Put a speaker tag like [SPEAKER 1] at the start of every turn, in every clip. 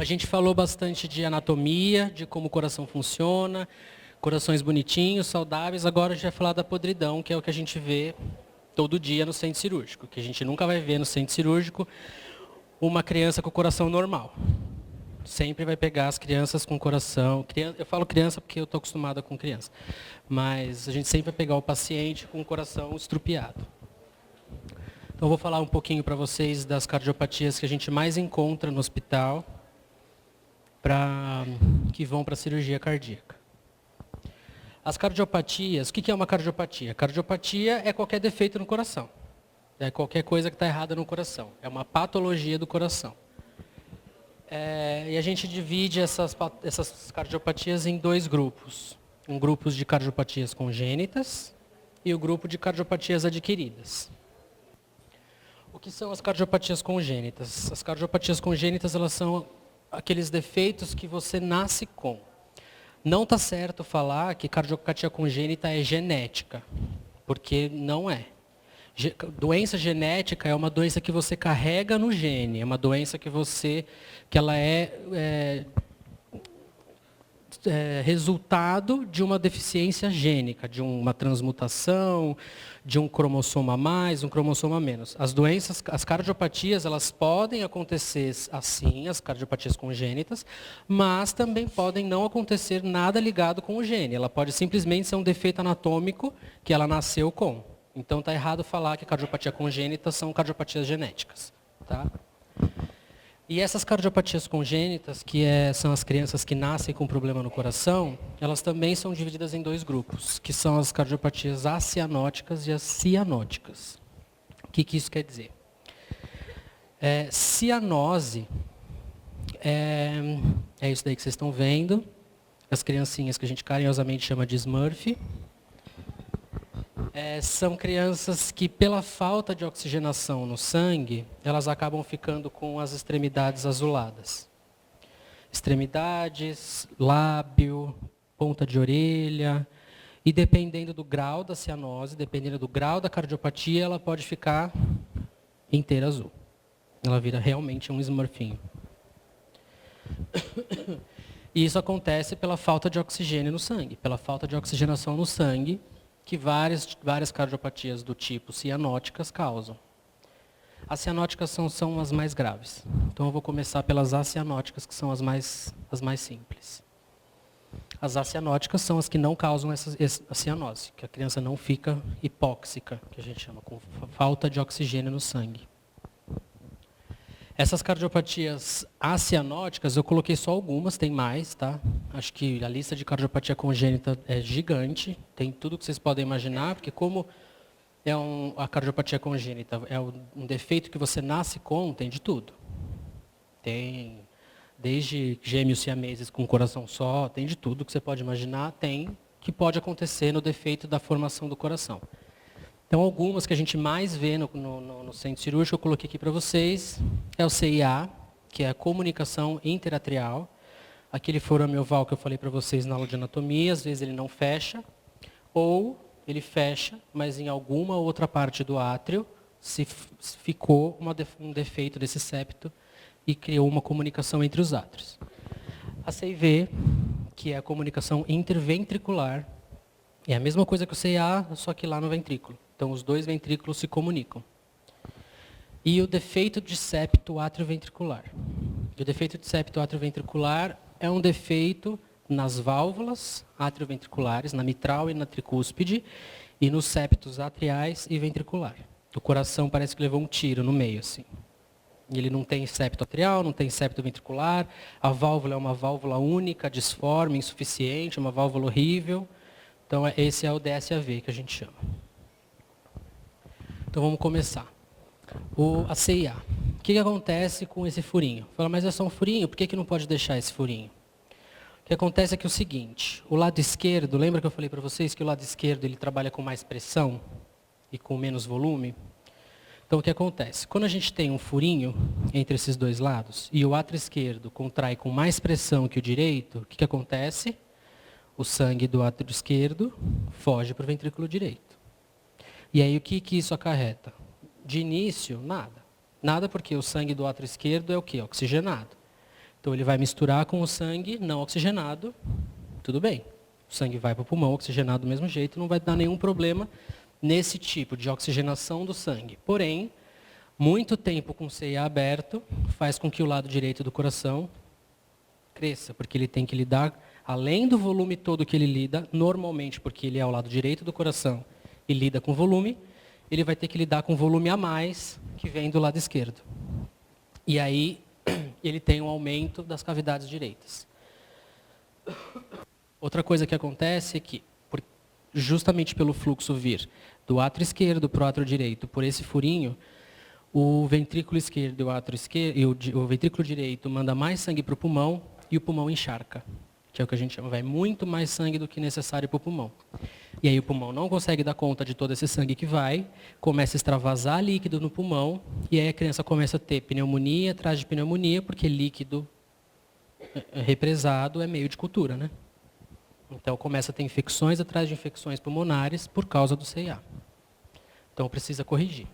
[SPEAKER 1] A gente falou bastante de anatomia, de como o coração funciona, corações bonitinhos, saudáveis. Agora a gente vai falar da podridão, que é o que a gente vê todo dia no centro cirúrgico, que a gente nunca vai ver no centro cirúrgico uma criança com coração normal. Sempre vai pegar as crianças com coração... Eu falo criança porque eu estou acostumada com criança. Mas a gente sempre vai pegar o paciente com o coração estrupiado. Então eu vou falar um pouquinho para vocês das cardiopatias que a gente mais encontra no hospital, que vão para a cirurgia cardíaca. As cardiopatias, o que é uma cardiopatia? Cardiopatia é qualquer defeito no coração. É qualquer coisa que está errada no coração. É uma patologia do coração. E a gente divide essas cardiopatias em dois grupos. Um grupo de cardiopatias congênitas e o grupo de cardiopatias adquiridas. O que são as cardiopatias congênitas? As cardiopatias congênitas, elas são aqueles defeitos que você nasce com. Não está certo falar que cardiopatia congênita é genética, porque não é. Doença genética é uma doença que você carrega no gene, é uma doença que ela é resultado de uma deficiência gênica, de uma transmutação, de um cromossoma a mais, um cromossoma a menos. As cardiopatias, elas podem acontecer assim, as cardiopatias congênitas, mas também podem não acontecer nada ligado com o gene. Ela pode simplesmente ser um defeito anatômico que ela nasceu com. Então está errado falar que cardiopatia congênita são cardiopatias genéticas. Tá? E essas cardiopatias congênitas, são as crianças que nascem com problema no coração, elas também são divididas em dois grupos, que são as cardiopatias acianóticas e as cianóticas. O que isso quer dizer? Cianose é isso daí que vocês estão vendo, as criancinhas que a gente carinhosamente chama de Smurf. São crianças que, pela falta de oxigenação no sangue, elas acabam ficando com as extremidades azuladas. Extremidades, lábio, ponta de orelha. E dependendo do grau da cianose, dependendo do grau da cardiopatia, ela pode ficar inteira azul. Ela vira realmente um smurfinho. E isso acontece pela falta de oxigênio no sangue, pela falta de oxigenação no sangue, que várias cardiopatias do tipo cianóticas causam. As cianóticas são as mais graves. Então eu vou começar pelas acianóticas, que são as mais simples. As acianóticas são as que não causam a cianose, que a criança não fica hipóxica, que a gente chama, com falta de oxigênio no sangue. Essas cardiopatias acianóticas, eu coloquei só algumas, tem mais, tá? Acho que a lista de cardiopatia congênita é gigante, tem tudo que vocês podem imaginar, porque como a cardiopatia congênita é um defeito que você nasce com, tem de tudo. Tem desde gêmeos siameses com coração só, tem de tudo que você pode imaginar, que pode acontecer no defeito da formação do coração. Então, algumas que a gente mais vê no centro cirúrgico, eu coloquei aqui para vocês, é o CIA, que é a comunicação interatrial. Aquele forame oval que eu falei para vocês na aula de anatomia, às vezes ele não fecha, ou ele fecha, mas em alguma outra parte do átrio ficou um defeito desse septo e criou uma comunicação entre os átrios. A CIV, que é a comunicação interventricular, é a mesma coisa que o CIA, só que lá no ventrículo. Então, os dois ventrículos se comunicam. E o defeito de septo atrioventricular. O defeito de septo atrioventricular é um defeito nas válvulas atrioventriculares, na mitral e na tricúspide, e nos septos atriais e ventricular. O coração parece que levou um tiro no meio, assim. Ele não tem septo atrial, não tem septo ventricular, a válvula é uma válvula única, disforme, insuficiente, uma válvula horrível. Então, esse é o DSAV que a gente chama. Então, vamos começar. A CIA. O que acontece com esse furinho? Fala, mas é só um furinho, por que não pode deixar esse furinho? O que acontece é que é o seguinte, o lado esquerdo, lembra que eu falei para vocês que o lado esquerdo ele trabalha com mais pressão e com menos volume? Então, o que acontece? Quando a gente tem um furinho entre esses dois lados e o átrio esquerdo contrai com mais pressão que o direito, o que acontece? O sangue do átrio esquerdo foge para o ventrículo direito. E aí, o que isso acarreta? De início, nada. Nada porque o sangue do átrio esquerdo é o quê? Oxigenado. Então ele vai misturar com o sangue não oxigenado, tudo bem. O sangue vai para o pulmão oxigenado do mesmo jeito, não vai dar nenhum problema nesse tipo de oxigenação do sangue. Porém, muito tempo com o CIA aberto faz com que o lado direito do coração cresça, porque ele tem que lidar, além do volume todo que ele lida, normalmente, porque ele é ao lado direito do coração e lida com volume, ele vai ter que lidar com volume a mais que vem do lado esquerdo. E aí, ele tem um aumento das cavidades direitas. Outra coisa que acontece é que, justamente pelo fluxo vir do átrio esquerdo para o átrio direito, por esse furinho, o ventrículo esquerdo e o átrio esquerdo, e o ventrículo direito manda mais sangue para o pulmão e o pulmão encharca, que é o que a gente chama, vai muito mais sangue do que necessário para o pulmão. E aí o pulmão não consegue dar conta de todo esse sangue que vai, começa a extravasar líquido no pulmão, e aí a criança começa a ter pneumonia atrás de pneumonia, porque líquido represado é meio de cultura, né? Então começa a ter infecções atrás de infecções pulmonares por causa do CIA. Então precisa corrigir.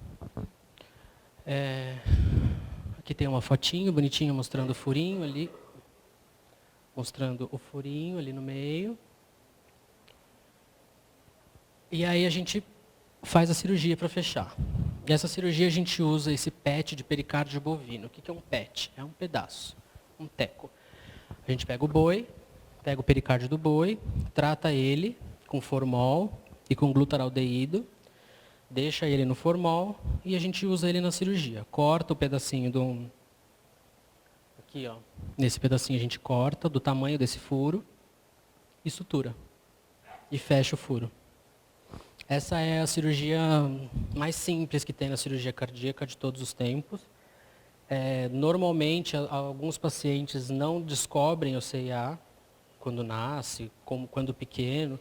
[SPEAKER 1] Aqui tem uma fotinho bonitinha mostrando o furinho ali. Mostrando o furinho ali no meio. E aí a gente faz a cirurgia para fechar. E essa cirurgia a gente usa esse PET de pericárdio bovino. O que é um PET? É um pedaço, um teco. A gente pega o boi, pega o pericárdio do boi, trata ele com formol e com glutaraldeído, deixa ele no formol e a gente usa ele na cirurgia. Corta o pedacinho do... Aqui, ó. Nesse pedacinho a gente corta do tamanho desse furo e sutura. E fecha o furo. Essa é a cirurgia mais simples que tem na cirurgia cardíaca de todos os tempos. Normalmente, alguns pacientes não descobrem o CIA quando nasce, como quando pequeno.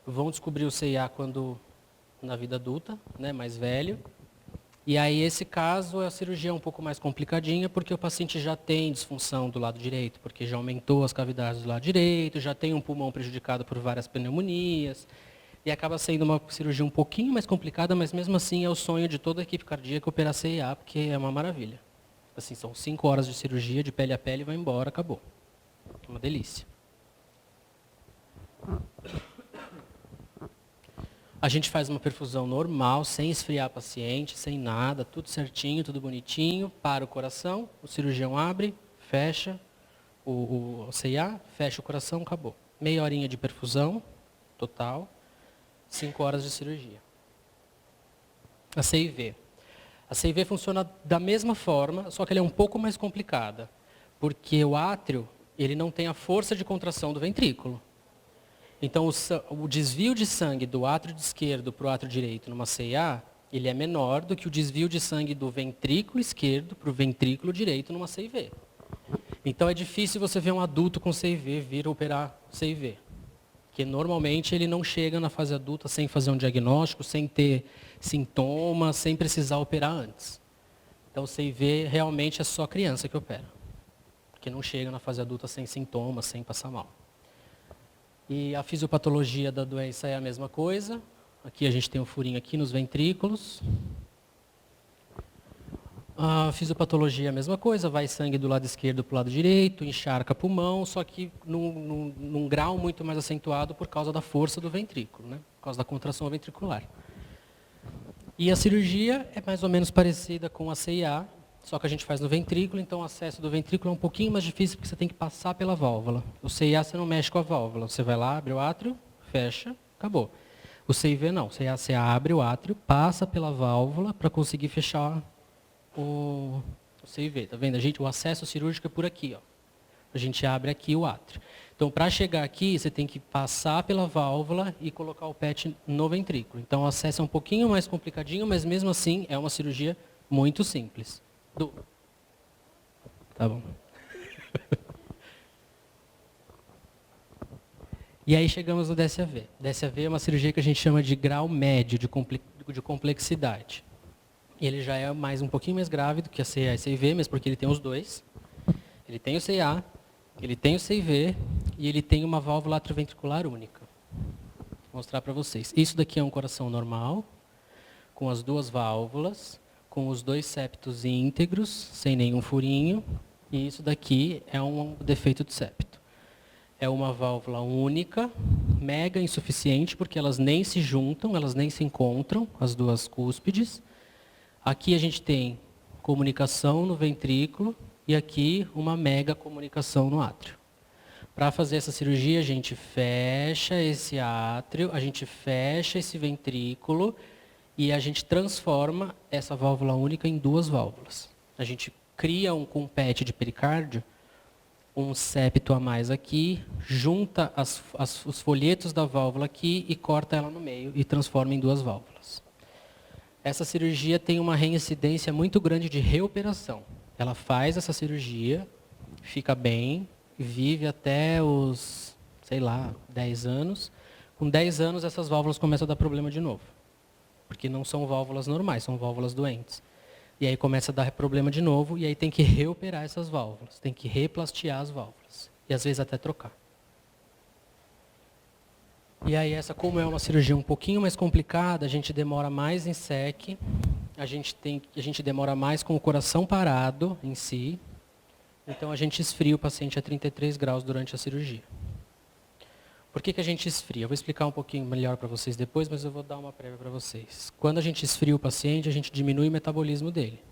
[SPEAKER 1] Vão descobrir o CIA quando na vida adulta, né, mais velho. E aí, esse caso, a cirurgia é um pouco mais complicadinha, porque o paciente já tem disfunção do lado direito, porque já aumentou as cavidades do lado direito, já tem um pulmão prejudicado por várias pneumonias, e acaba sendo uma cirurgia um pouquinho mais complicada, mas mesmo assim é o sonho de toda a equipe cardíaca operar CIA, porque é uma maravilha. Assim, são 5 horas de cirurgia, de pele a pele, vai embora, acabou. É uma delícia. A gente faz uma perfusão normal, sem esfriar a paciente, sem nada, tudo certinho, tudo bonitinho, para o coração, o cirurgião abre, fecha o CIA, fecha o coração, acabou. Meia horinha de perfusão, total, 5 horas de cirurgia. A CIV. A CIV funciona da mesma forma, só que ela é um pouco mais complicada, porque o átrio, ele não tem a força de contração do ventrículo. Então, o desvio de sangue do átrio esquerdo para o átrio direito numa CIA, ele é menor do que o desvio de sangue do ventrículo esquerdo para o ventrículo direito numa CIV. Então, é difícil você ver um adulto com CIV vir operar CIV. Porque, normalmente, ele não chega na fase adulta sem fazer um diagnóstico, sem ter sintomas, sem precisar operar antes. Então, CIV realmente é só criança que opera. Porque não chega na fase adulta sem sintomas, sem passar mal. E a fisiopatologia da doença é a mesma coisa. Aqui a gente tem um furinho aqui nos ventrículos. A fisiopatologia é a mesma coisa, vai sangue do lado esquerdo para o lado direito, encharca pulmão, só que num grau muito mais acentuado por causa da força do ventrículo, né? Por causa da contração ventricular. E a cirurgia é mais ou menos parecida com a CIA, só que a gente faz no ventrículo, então o acesso do ventrículo é um pouquinho mais difícil, porque você tem que passar pela válvula. O CIA você não mexe com a válvula, você vai lá, abre o átrio, fecha, acabou. O CIV não, o CIA você abre o átrio, passa pela válvula para conseguir fechar o CIV. Tá vendo? O acesso cirúrgico é por aqui, ó. A gente abre aqui o átrio. Então, para chegar aqui, você tem que passar pela válvula e colocar o PET no ventrículo. Então, o acesso é um pouquinho mais complicadinho, mas mesmo assim é uma cirurgia muito simples. Tá bom. E aí chegamos no DSAV. DSAV é uma cirurgia que a gente chama de grau médio de complexidade. Ele já é um pouquinho mais grave do que a CIA e a CIV, mas porque ele tem os dois. Ele tem o CIA, ele tem o CIV e ele tem uma válvula atrioventricular única. Vou mostrar para vocês. Isso daqui é um coração normal, com as duas válvulas, com os 2 septos íntegros, sem nenhum furinho. E isso daqui é um defeito do septo. É uma válvula única, mega insuficiente, porque elas nem se juntam, elas nem se encontram, as duas cúspides. Aqui a gente tem comunicação no ventrículo e aqui uma mega comunicação no átrio. Para fazer essa cirurgia, a gente fecha esse átrio, a gente fecha esse ventrículo e a gente transforma essa válvula única em duas válvulas. A gente cria com um PET de pericárdio, um septo a mais aqui, junta os folhetos da válvula aqui e corta ela no meio e transforma em duas válvulas. Essa cirurgia tem uma reincidência muito grande de reoperação. Ela faz essa cirurgia, fica bem, vive até os, 10 anos. Com 10 anos, essas válvulas começam a dar problema de novo. Porque não são válvulas normais, são válvulas doentes. E aí começa a dar problema de novo, e aí tem que reoperar essas válvulas, tem que replastiar as válvulas, e às vezes até trocar. E aí como é uma cirurgia um pouquinho mais complicada, a gente demora mais em SEC, a gente demora mais com o coração parado em si, então a gente esfria o paciente a 33 graus durante a cirurgia. Por que a gente esfria? Eu vou explicar um pouquinho melhor para vocês depois, mas eu vou dar uma prévia para vocês. Quando a gente esfria o paciente, a gente diminui o metabolismo dele.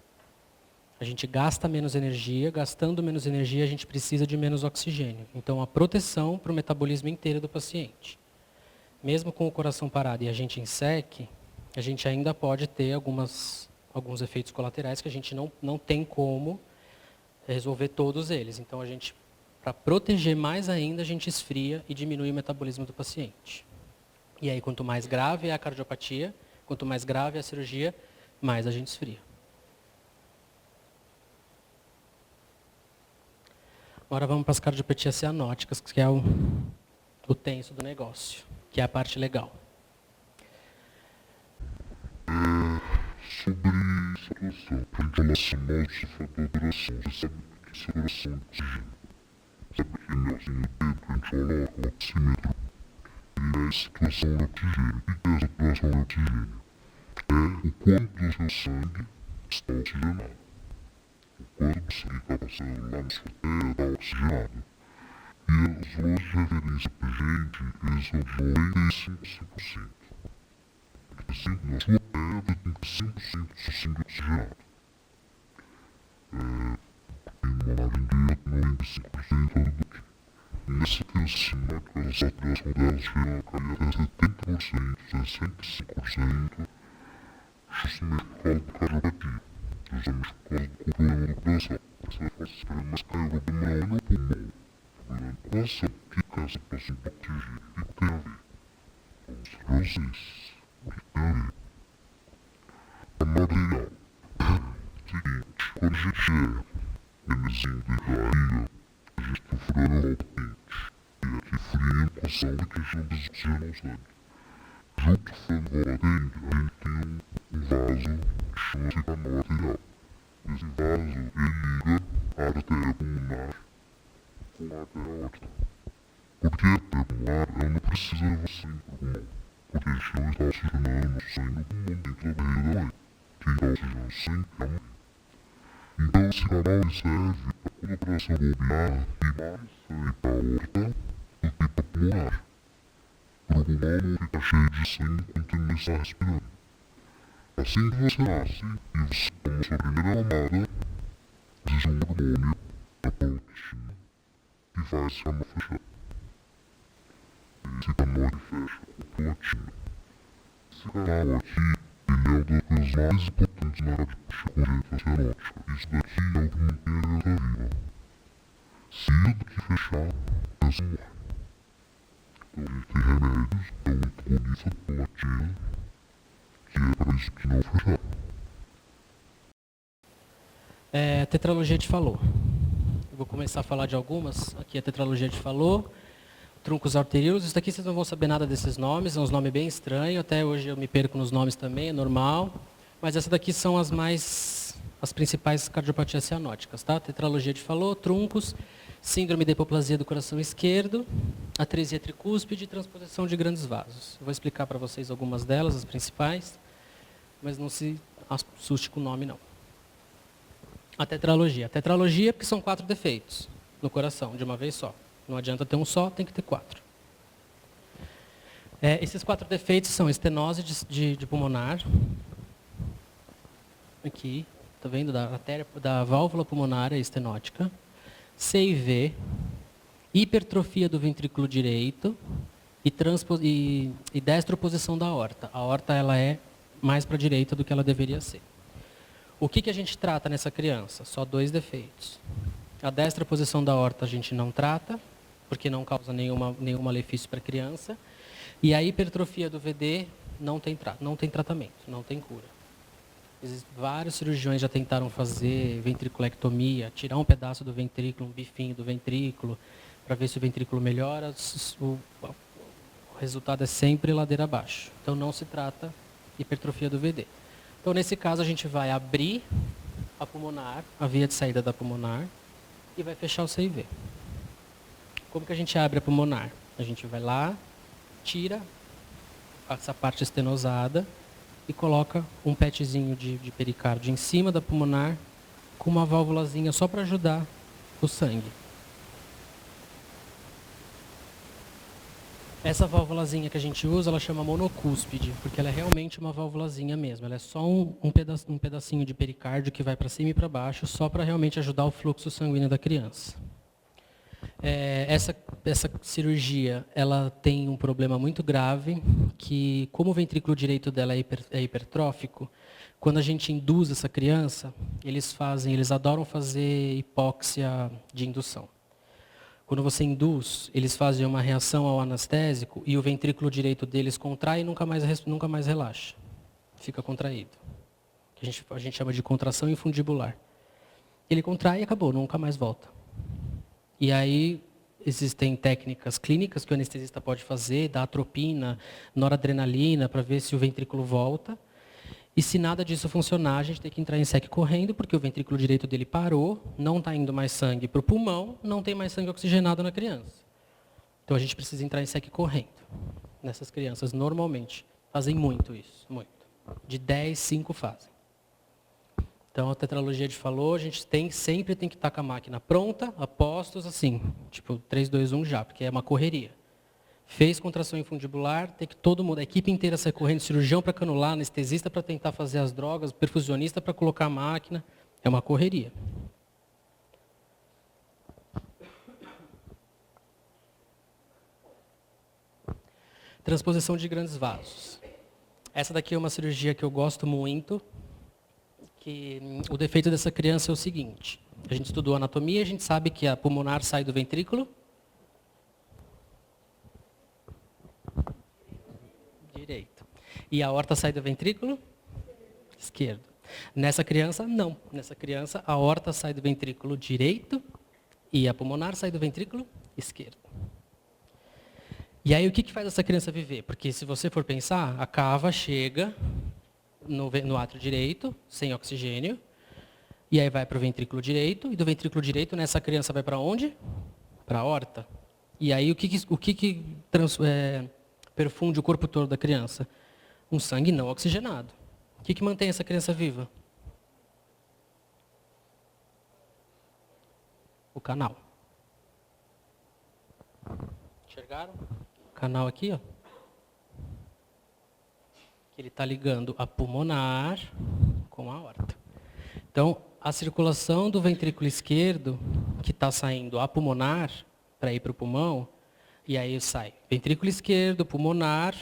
[SPEAKER 1] A gente gasta menos energia, gastando menos energia, a gente precisa de menos oxigênio. Então, a proteção para o metabolismo inteiro do paciente. Mesmo com o coração parado e a gente em SEC, a gente ainda pode ter alguns efeitos colaterais que a gente não tem como resolver todos eles. Então, para proteger mais ainda, a gente esfria e diminui o metabolismo do paciente. E aí, quanto mais grave é a cardiopatia, quanto mais grave é a cirurgia, mais a gente esfria. Agora vamos para as cardiopatias cianóticas, que é o tenso do negócio, que é a parte legal.
[SPEAKER 2] Sobre situação, em relação ao cefador de oração, você sabe que seguração de oxigênio. Sabe que negocinho de dedo que a gente coloca, o oxímetro, ele é a situação de oxigênio. O que é a situação de oxigênio? É o quanto do seu sangue está oxigenado. O quanto do sangue está passando lá na sua terra está oxigenado. E os valores de referência para a gente, eles são de 95%. Assim, na sua terra tem 100% do seu sangue oxigenado. Tem uma margem de 95% do que. Nessa tensão, a saturação dela chega a cair até 70%, 65%, justamente por causa da cardiopatia, justamente por causa do problema do coração. Você vai falar assim, mas caiu o problema não é no pulmão. O problema do coração, o que é essa situação de oxigênio? O que tem a ver? Vamos para vocês. O que tem a ver? A material. Seguinte, quando a gente é bebezinho de barriga, a gente está furando a roupa quente. E aqui fria com a saúde que a gente não desoxigena o sangue. Junto com a roupa quente, a gente tem um vaso que chama-se canal arterial. Esse vaso, ele liga a artéria pulmonar com a artéria aórtica. Porque a artéria pulmonar, ela não precisa levar sangue para o pulmão. Porque a gente não está oxigenando o sangue no pulmão dentro da barriga da mãe. Quem está oxigenando o sangue é a mãe. Então esse canal serve para quando a operação bobear e mais sangue para a aorta do que para a pulmonar. Para o pulmão não ficar cheio de sangue enquanto ele não está respirando. Assim que você nasce e você toma sua primeira mamada, existe um hormônio, a prolactina, que faz esse canal fechar. Esse canal ele fecha com prolactina. Esse canal aqui, ele é uma das coisas mais importantes na cardiopatia congênita cianótica. Isso daqui é o que mantém a garganta viva. Se isso daqui fechar, a pessoa morre. Então a gente tem remédios, é um antagonista da prolactina, que é para isso que não fechar.
[SPEAKER 1] A tetralogia de Fallot. Eu vou começar a falar de algumas. Aqui a tetralogia de Fallot. Truncos arteríolos. Isso daqui vocês não vão saber nada desses nomes, são uns nomes bem estranhos. Até hoje eu me perco nos nomes também, é normal. Mas essas daqui são as principais cardiopatias cianóticas, tá? Tetralogia de Fallot, truncos, síndrome de hipoplasia do coração esquerdo, atresia tricúspide e transposição de grandes vasos. Eu vou explicar para vocês algumas delas, as principais, mas não se assuste com o nome, não. A tetralogia. A tetralogia é porque são 4 defeitos no coração, de uma vez só. Não adianta ter um só, tem que ter 4. Esses 4 defeitos são estenose de pulmonar. Aqui, tá vendo? Da válvula pulmonar estenótica. CIV, hipertrofia do ventrículo direito e destroposição da aorta. A aorta ela é mais para a direita do que ela deveria ser. O que a gente trata nessa criança? Só 2 defeitos. A destroposição da aorta a gente não trata, porque não causa nenhum malefício para a criança. E a hipertrofia do VD não tem tratamento, não tem cura. Vários cirurgiões já tentaram fazer ventriculectomia, tirar um pedaço do ventrículo, um bifinho do ventrículo, para ver se o ventrículo melhora. O resultado é sempre ladeira abaixo. Então não se trata hipertrofia do VD. Então nesse caso a gente vai abrir a pulmonar, a via de saída da pulmonar, e vai fechar o CIV. Como que a gente abre a pulmonar? A gente vai lá, tira essa parte estenosada e coloca um petzinho de pericárdio em cima da pulmonar com uma válvulazinha só para ajudar o sangue. Essa válvulazinha que a gente usa, ela chama monocúspide, porque ela é realmente uma válvulazinha mesmo. Ela é só um pedacinho de pericárdio que vai para cima e para baixo, só para realmente ajudar o fluxo sanguíneo da criança. Essa cirurgia, ela tem um problema muito grave, que como o ventrículo direito dela é hipertrófico, quando a gente induz essa criança, eles adoram fazer hipóxia de indução. Quando você induz, eles fazem uma reação ao anestésico e o ventrículo direito deles contrai e nunca mais relaxa. Fica contraído. A gente chama de contração infundibular. Ele contrai e acabou, nunca mais volta. E aí existem técnicas clínicas que o anestesista pode fazer, dar atropina, noradrenalina, para ver se o ventrículo volta. E se nada disso funcionar, a gente tem que entrar em SEC correndo, porque o ventrículo direito dele parou, não está indo mais sangue para o pulmão, não tem mais sangue oxigenado na criança. Então a gente precisa entrar em SEC correndo. Nessas crianças, normalmente, fazem muito isso, muito. De 10, 5 fazem. Então a tetralogia de Fallot, a gente sempre tem que estar com a máquina pronta, a postos, assim, tipo 3, 2, 1 já, porque é uma correria. Fez contração infundibular, tem que todo mundo, a equipe inteira sair correndo, cirurgião para canular, anestesista para tentar fazer as drogas, perfusionista para colocar a máquina. É uma correria. Transposição de grandes vasos. Essa daqui é uma cirurgia que eu gosto muito, que o defeito dessa criança é o seguinte. A gente estudou anatomia, a gente sabe que a pulmonar sai do ventrículo direito. E a aorta sai do ventrículo esquerdo. Nessa criança, não. Nessa criança, a aorta sai do ventrículo direito e a pulmonar sai do ventrículo esquerdo. E aí, o que faz essa criança viver? Porque, se você for pensar, a cava chega no átrio direito, sem oxigênio, e aí vai para o ventrículo direito, e do ventrículo direito, nessa criança vai para onde? Para a aorta. E aí, o que perfunde o corpo todo da criança? Um sangue não oxigenado. O que mantém essa criança viva? O canal. Enxergaram? O canal aqui, ó. Que ele está ligando a pulmonar com a aorta. Então, a circulação do ventrículo esquerdo, que está saindo a pulmonar, para ir para o pulmão, e aí sai ventrículo esquerdo, pulmonar,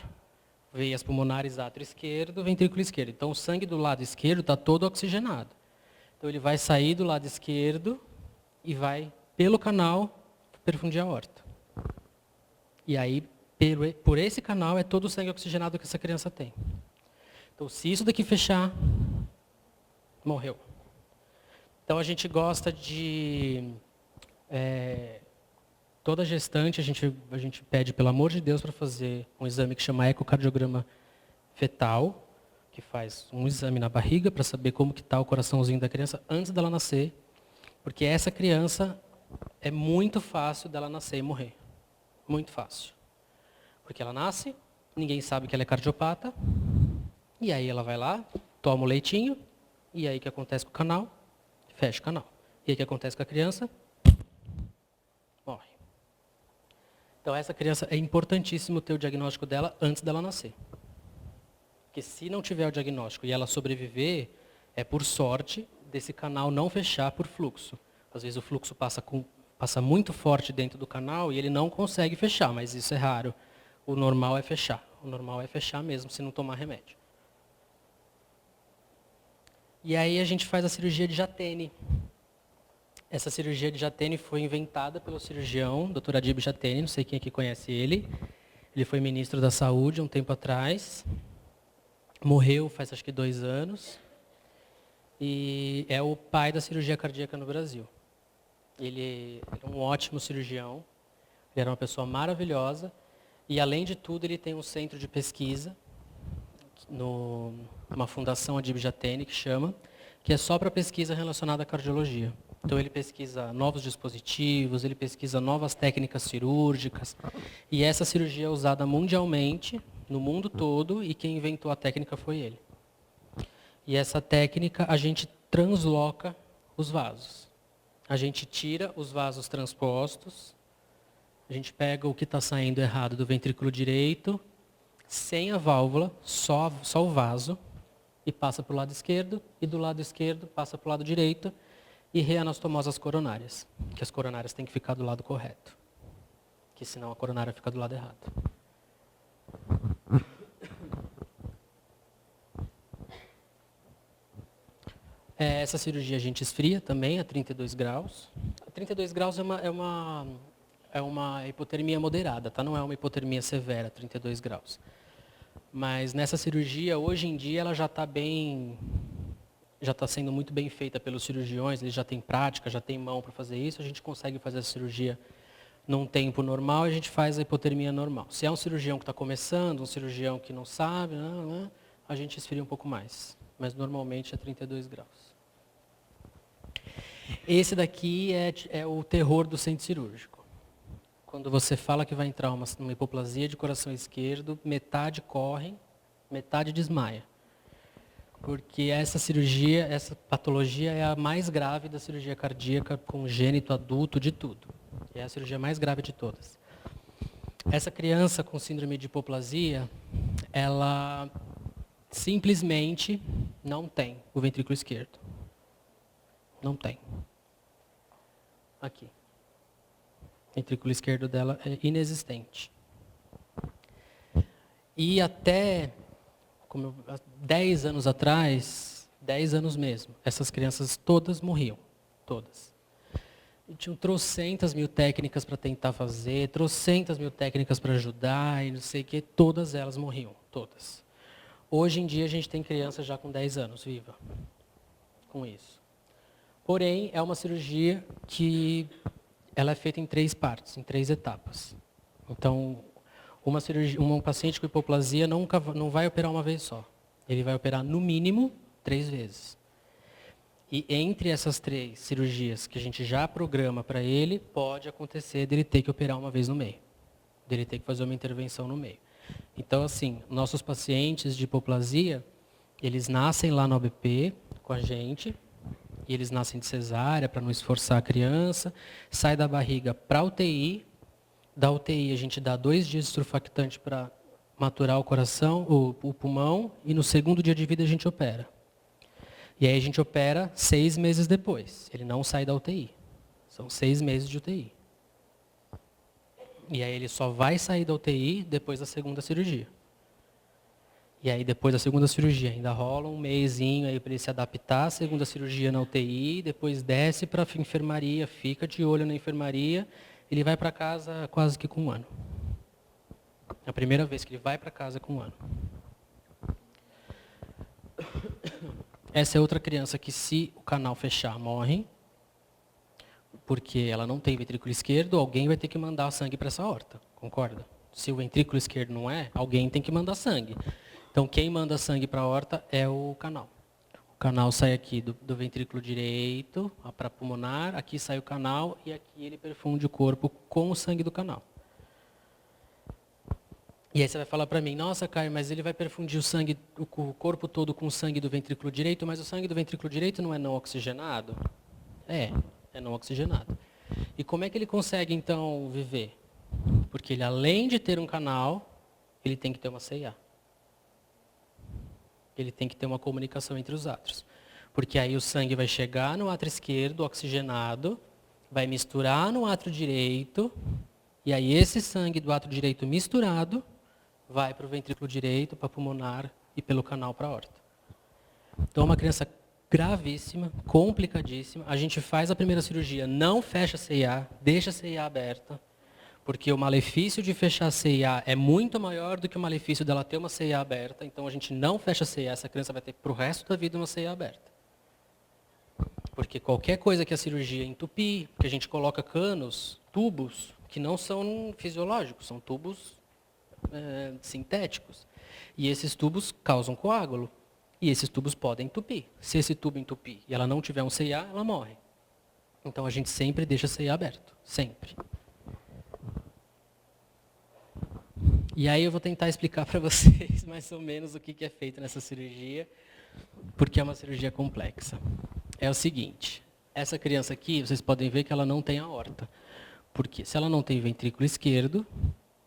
[SPEAKER 1] veias pulmonares, átrio esquerdo, ventrículo esquerdo. Então, o sangue do lado esquerdo está todo oxigenado. Então, ele vai sair do lado esquerdo e vai, pelo canal, perfundir a aorta. E aí, por esse canal, é todo o sangue oxigenado que essa criança tem. Então, se isso daqui fechar, morreu. Então, a gente gosta de... toda gestante, a gente pede, pelo amor de Deus, para fazer um exame que chama ecocardiograma fetal, que faz um exame na barriga para saber como que está o coraçãozinho da criança antes dela nascer, porque essa criança é muito fácil dela nascer e morrer. Muito fácil. Porque ela nasce, ninguém sabe que ela é cardiopata, e aí ela vai lá, toma o leitinho, e aí o que acontece com o canal? fecha o canal. E aí o que acontece com a criança? Morre. Então essa criança é importantíssimo ter o diagnóstico dela antes dela nascer. Porque se não tiver o diagnóstico e ela sobreviver, é por sorte desse canal não fechar por fluxo. Às vezes o fluxo passa muito forte dentro do canal e ele não consegue fechar, mas isso é raro. O normal é fechar. O normal é fechar mesmo, se não tomar remédio. E aí a gente faz a cirurgia de Jatene. Essa cirurgia de Jatene foi inventada pelo cirurgião, Dr. Adib Jatene, não sei quem aqui conhece ele. Ele foi ministro da Saúde um tempo atrás. Morreu faz acho que 2 anos. E é o pai da cirurgia cardíaca no Brasil. Ele é um ótimo cirurgião. Ele era uma pessoa maravilhosa. E, além de tudo, ele tem um centro de pesquisa, uma fundação Adib Jatene, que é só para pesquisa relacionada à cardiologia. Então, ele pesquisa novos dispositivos, ele pesquisa novas técnicas cirúrgicas. E essa cirurgia é usada mundialmente, no mundo todo, e quem inventou a técnica foi ele. E essa técnica, a gente transloca os vasos. A gente tira os vasos transpostos, a gente pega o que está saindo errado do ventrículo direito, sem a válvula, só o vaso, e passa para o lado esquerdo, e do lado esquerdo passa para o lado direito, e reanastomose as coronárias, que as coronárias têm que ficar do lado correto, que senão a coronária fica do lado errado. Essa cirurgia a gente esfria também a 32 graus. A 32 graus é uma hipotermia moderada, tá? Não é uma hipotermia severa, 32 graus. Mas nessa cirurgia, hoje em dia, ela já está sendo muito bem feita pelos cirurgiões, eles já têm prática, já têm mão para fazer isso, a gente consegue fazer a cirurgia num tempo normal, a gente faz a hipotermia normal. Se é um cirurgião que está começando, um cirurgião que não sabe, a gente esfria um pouco mais. Mas normalmente é 32 graus. Esse daqui é o terror do centro cirúrgico. Quando você fala que vai entrar uma hipoplasia de coração esquerdo, metade corre, metade desmaia. Porque essa cirurgia, essa patologia é a mais grave da cirurgia cardíaca congênito adulto de tudo. É a cirurgia mais grave de todas. Essa criança com síndrome de hipoplasia, ela simplesmente não tem o ventrículo esquerdo. Não tem. Aqui. O ventrículo esquerdo dela é inexistente. E até 10 anos atrás, 10 anos mesmo, essas crianças todas morriam. Todas. E tinham trocentas mil técnicas para tentar fazer, trocentas mil técnicas para ajudar, e não sei o que, todas elas morriam. Todas. Hoje em dia a gente tem criança já com 10 anos, viva. Com isso. Porém, é uma cirurgia que ela é feita em 3 partes, em 3 etapas. Então, um paciente com hipoplasia não vai operar uma vez só. Ele vai operar, no mínimo, 3 vezes. E entre essas 3 cirurgias que a gente já programa para ele, pode acontecer dele ter que operar uma vez no meio. Dele ter que fazer uma intervenção no meio. Então, assim, nossos pacientes de hipoplasia, eles nascem lá no ABP com a gente, e eles nascem de cesárea para não esforçar a criança, sai da barriga para a UTI, da UTI a gente dá 2 dias de surfactante para maturar o coração, o pulmão, e no segundo dia de vida a gente opera. E aí a gente opera 6 meses depois, ele não sai da UTI, são 6 meses de UTI. E aí ele só vai sair da UTI depois da segunda cirurgia. E aí depois da segunda cirurgia ainda rola um mesinho aí para ele se adaptar à segunda cirurgia na UTI, depois desce para a enfermaria, fica de olho na enfermaria, ele vai para casa quase que com 1 ano. É a primeira vez que ele vai para casa com 1 ano. Essa é outra criança que, se o canal fechar, morre, porque ela não tem ventrículo esquerdo, alguém vai ter que mandar sangue para essa aorta, concorda? Se o ventrículo esquerdo não é, alguém tem que mandar sangue. Então, quem manda sangue para a aorta é o canal. O canal sai aqui do ventrículo direito, para pulmonar, aqui sai o canal e aqui ele perfunde o corpo com o sangue do canal. E aí você vai falar para mim, nossa, Caio, mas ele vai perfundir o corpo todo com o sangue do ventrículo direito, mas o sangue do ventrículo direito não é não oxigenado? É não oxigenado. E como é que ele consegue, então, viver? Porque ele, além de ter um canal, ele tem que ter uma CIA. Ele tem que ter uma comunicação entre os átrios. Porque aí o sangue vai chegar no átrio esquerdo, oxigenado, vai misturar no átrio direito, e aí esse sangue do átrio direito misturado vai para o ventrículo direito, para a pulmonar e pelo canal para a aorta. Então, é uma criança gravíssima, complicadíssima. A gente faz a primeira cirurgia, não fecha a CIA, deixa a CIA aberta, porque o malefício de fechar a CIA é muito maior do que o malefício dela ter uma CIA aberta. Então, a gente não fecha a CIA, essa criança vai ter para o resto da vida uma CIA aberta. Porque qualquer coisa que a cirurgia entupir, porque a gente coloca canos, tubos, que não são fisiológicos, são tubos sintéticos. E esses tubos causam coágulo. E esses tubos podem entupir. Se esse tubo entupir e ela não tiver um CIA, ela morre. Então a gente sempre deixa a CIA aberto. Sempre. E aí eu vou tentar explicar para vocês mais ou menos o que é feito nessa cirurgia, porque é uma cirurgia complexa. É o seguinte, essa criança aqui, vocês podem ver que ela não tem aorta. Porque se ela não tem ventrículo esquerdo,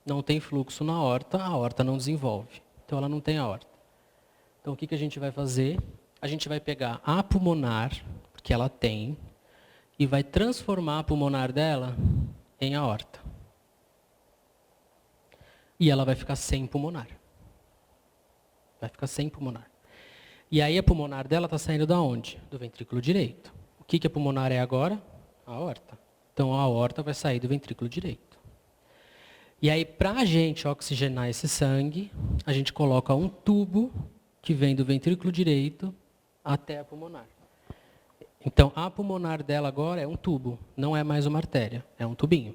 [SPEAKER 1] não tem fluxo na aorta, a aorta não desenvolve. Então ela não tem aorta. Então o que a gente vai fazer? A gente vai pegar a pulmonar, que ela tem, e vai transformar a pulmonar dela em aorta. E ela vai ficar sem pulmonar. Vai ficar sem pulmonar. E aí a pulmonar dela está saindo da onde? Do ventrículo direito. O que a pulmonar é agora? A aorta. Então a aorta vai sair do ventrículo direito. E aí, para a gente oxigenar esse sangue, a gente coloca um tubo que vem do ventrículo direito até a pulmonar. Então, a pulmonar dela agora é um tubo, não é mais uma artéria, é um tubinho.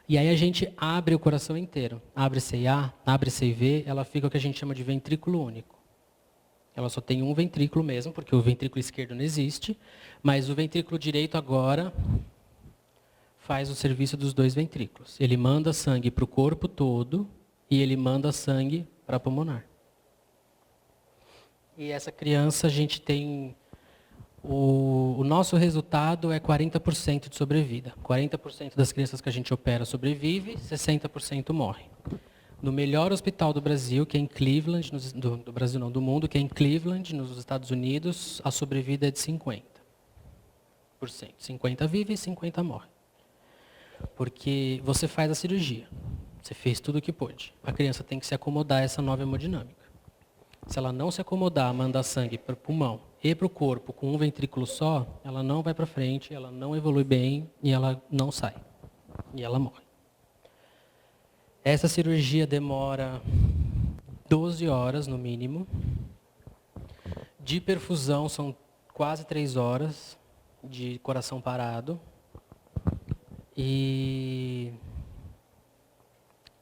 [SPEAKER 1] E aí a gente abre o coração inteiro. Abre CIA, abre CIV, ela fica o que a gente chama de ventrículo único. Ela só tem um ventrículo mesmo, porque o ventrículo esquerdo não existe, mas o ventrículo direito agora faz o serviço dos dois ventrículos. Ele manda sangue para o corpo todo e ele manda sangue para a pulmonar. E essa criança, a gente tem... O nosso resultado é 40% de sobrevida. 40% das crianças que a gente opera sobrevive, 60% morre. No melhor hospital do Brasil, que é em Cleveland, do Brasil não, do mundo, que é em Cleveland, nos Estados Unidos, a sobrevida é de 50%. 50 vive e 50 morre. Porque você faz a cirurgia, você fez tudo o que pôde. A criança tem que se acomodar a essa nova hemodinâmica. Se ela não se acomodar, mandar sangue para o pulmão e para o corpo com um ventrículo só, ela não vai para frente, ela não evolui bem e ela não sai. E ela morre. Essa cirurgia demora 12 horas no mínimo. De perfusão são quase 3 horas de coração parado. E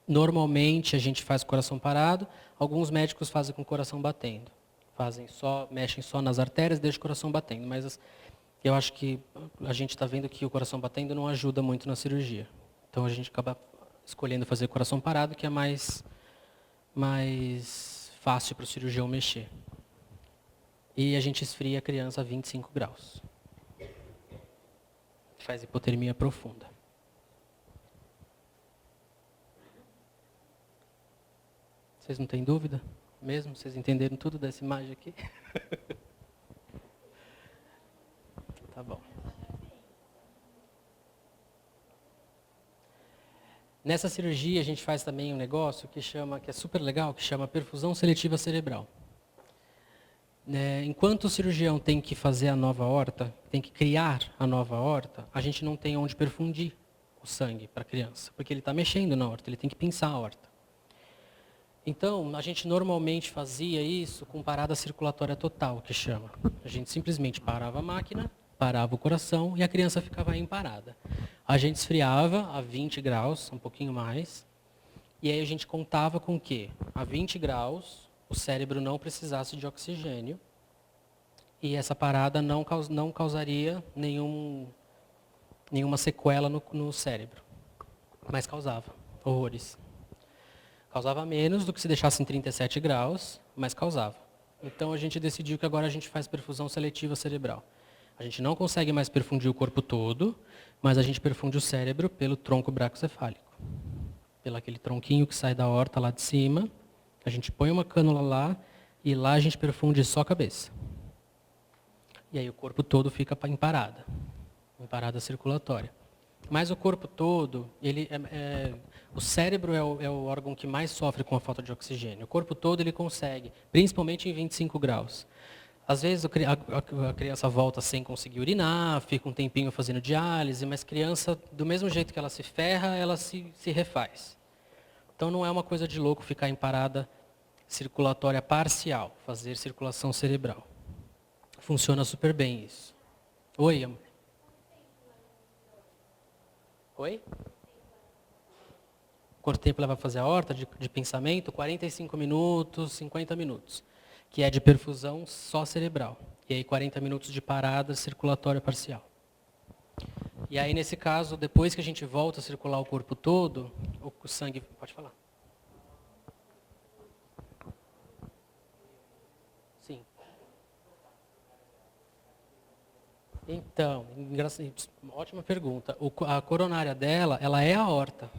[SPEAKER 1] normalmente a gente faz coração parado, alguns médicos fazem com o coração batendo. Mexem só nas artérias e deixam o coração batendo. Mas eu acho que a gente está vendo que o coração batendo não ajuda muito na cirurgia. Então a gente acaba escolhendo fazer coração parado, que é mais fácil para o cirurgião mexer. E a gente esfria a criança a 25 graus. Faz hipotermia profunda. Vocês não têm dúvida? Mesmo? Vocês entenderam tudo dessa imagem aqui? Tá bom. Nessa cirurgia a gente faz também um negócio que é super legal, que chama perfusão seletiva cerebral. Enquanto o cirurgião tem que fazer a nova aorta, tem que criar a nova aorta, a gente não tem onde perfundir o sangue para a criança, porque ele está mexendo na aorta, ele tem que pinçar a aorta. Então, a gente normalmente fazia isso com parada circulatória total, que chama. A gente simplesmente parava a máquina, parava o coração e a criança ficava aí em parada. A gente esfriava a 20 graus, um pouquinho mais, e aí a gente contava com que a 20 graus o cérebro não precisasse de oxigênio e essa parada não causaria nenhuma sequela no cérebro, mas causava horrores. Causava menos do que se deixasse em 37 graus, mas causava. Então a gente decidiu que agora a gente faz perfusão seletiva cerebral. A gente não consegue mais perfundir o corpo todo, mas a gente perfunde o cérebro pelo tronco bracocefálico. Pelo aquele tronquinho que sai da aorta lá de cima. A gente põe uma cânula lá e lá a gente perfunde só a cabeça. E aí o corpo todo fica em parada circulatória. Mas o corpo todo, o cérebro é o órgão que mais sofre com a falta de oxigênio. O corpo todo ele consegue, principalmente em 25 graus. Às vezes a criança volta sem conseguir urinar, fica um tempinho fazendo diálise, mas criança, do mesmo jeito que ela se ferra, ela se refaz. Então não é uma coisa de louco ficar em parada circulatória parcial, fazer circulação cerebral. Funciona super bem isso. Oi, amor. Oi? Quanto tempo leva a fazer a horta de pensamento? 45 minutos, 50 minutos. Que é de perfusão só cerebral. E aí 40 minutos de parada circulatória parcial. E aí, nesse caso, depois que a gente volta a circular o corpo todo, o sangue... Pode falar. Sim. Então, ótima pergunta. A coronária dela, ela é a aorta.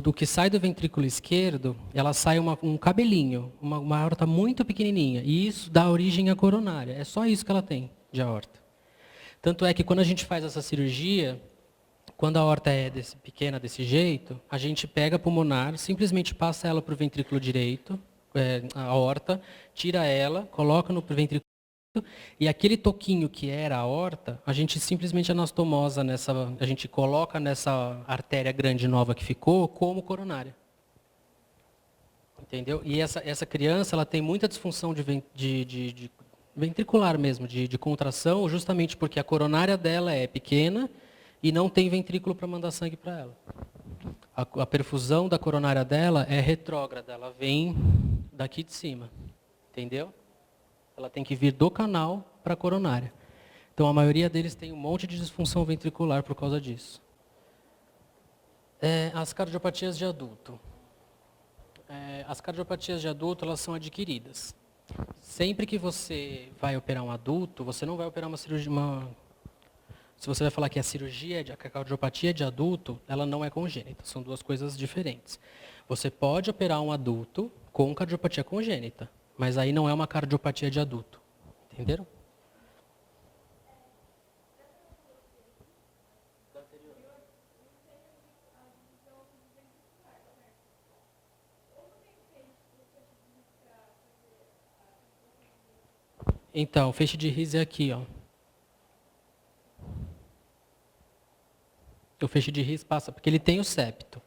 [SPEAKER 1] Do que sai do ventrículo esquerdo, ela sai um cabelinho, uma aorta muito pequenininha. E isso dá origem à coronária. É só isso que ela tem de aorta. Tanto é que quando a gente faz essa cirurgia, quando a aorta é pequena desse jeito, a gente pega a pulmonar, simplesmente passa ela para o ventrículo direito, a aorta, tira ela, coloca no ventrículo direito, e aquele toquinho que era a aorta, a gente simplesmente anastomosa a gente coloca nessa artéria grande nova que ficou como coronária. Entendeu? E essa criança, ela tem muita disfunção de ventricular mesmo, de contração, justamente porque a coronária dela é pequena e não tem ventrículo para mandar sangue para ela. A perfusão da coronária dela é retrógrada, ela vem daqui de cima, entendeu? Ela tem que vir do canal para a coronária. Então a maioria deles tem um monte de disfunção ventricular por causa disso. As cardiopatias de adulto. As cardiopatias de adulto, elas são adquiridas. Sempre que você vai operar um adulto, você não vai operar uma cirurgia... Se você vai falar que a cardiopatia de adulto, ela não é congênita. São duas coisas diferentes. Você pode operar um adulto com cardiopatia congênita, mas aí não é uma cardiopatia de adulto. Entenderam? Então, o feixe de His é aqui, ó. O feixe de His passa, porque ele tem o septo.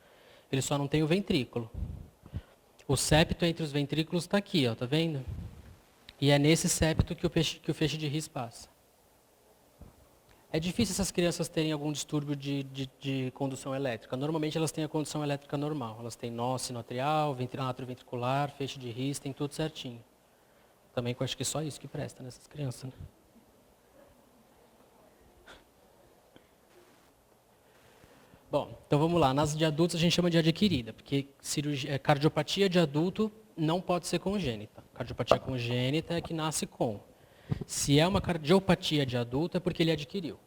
[SPEAKER 1] Ele só não tem o ventrículo. O septo entre os ventrículos está aqui, ó, tá vendo? E é nesse septo que o feixe de His passa. É difícil essas crianças terem algum distúrbio de condução elétrica. Normalmente elas têm a condução elétrica normal. Elas têm nó sinoatrial, atrioventricular, feixe de His, tem tudo certinho. Também eu acho que é só isso que presta nessas crianças, né? Bom, então vamos lá. Nas de adultos a gente chama de adquirida, porque cardiopatia de adulto não pode ser congênita. Cardiopatia congênita é que nasce com. Se é uma cardiopatia de adulto é porque ele adquiriu.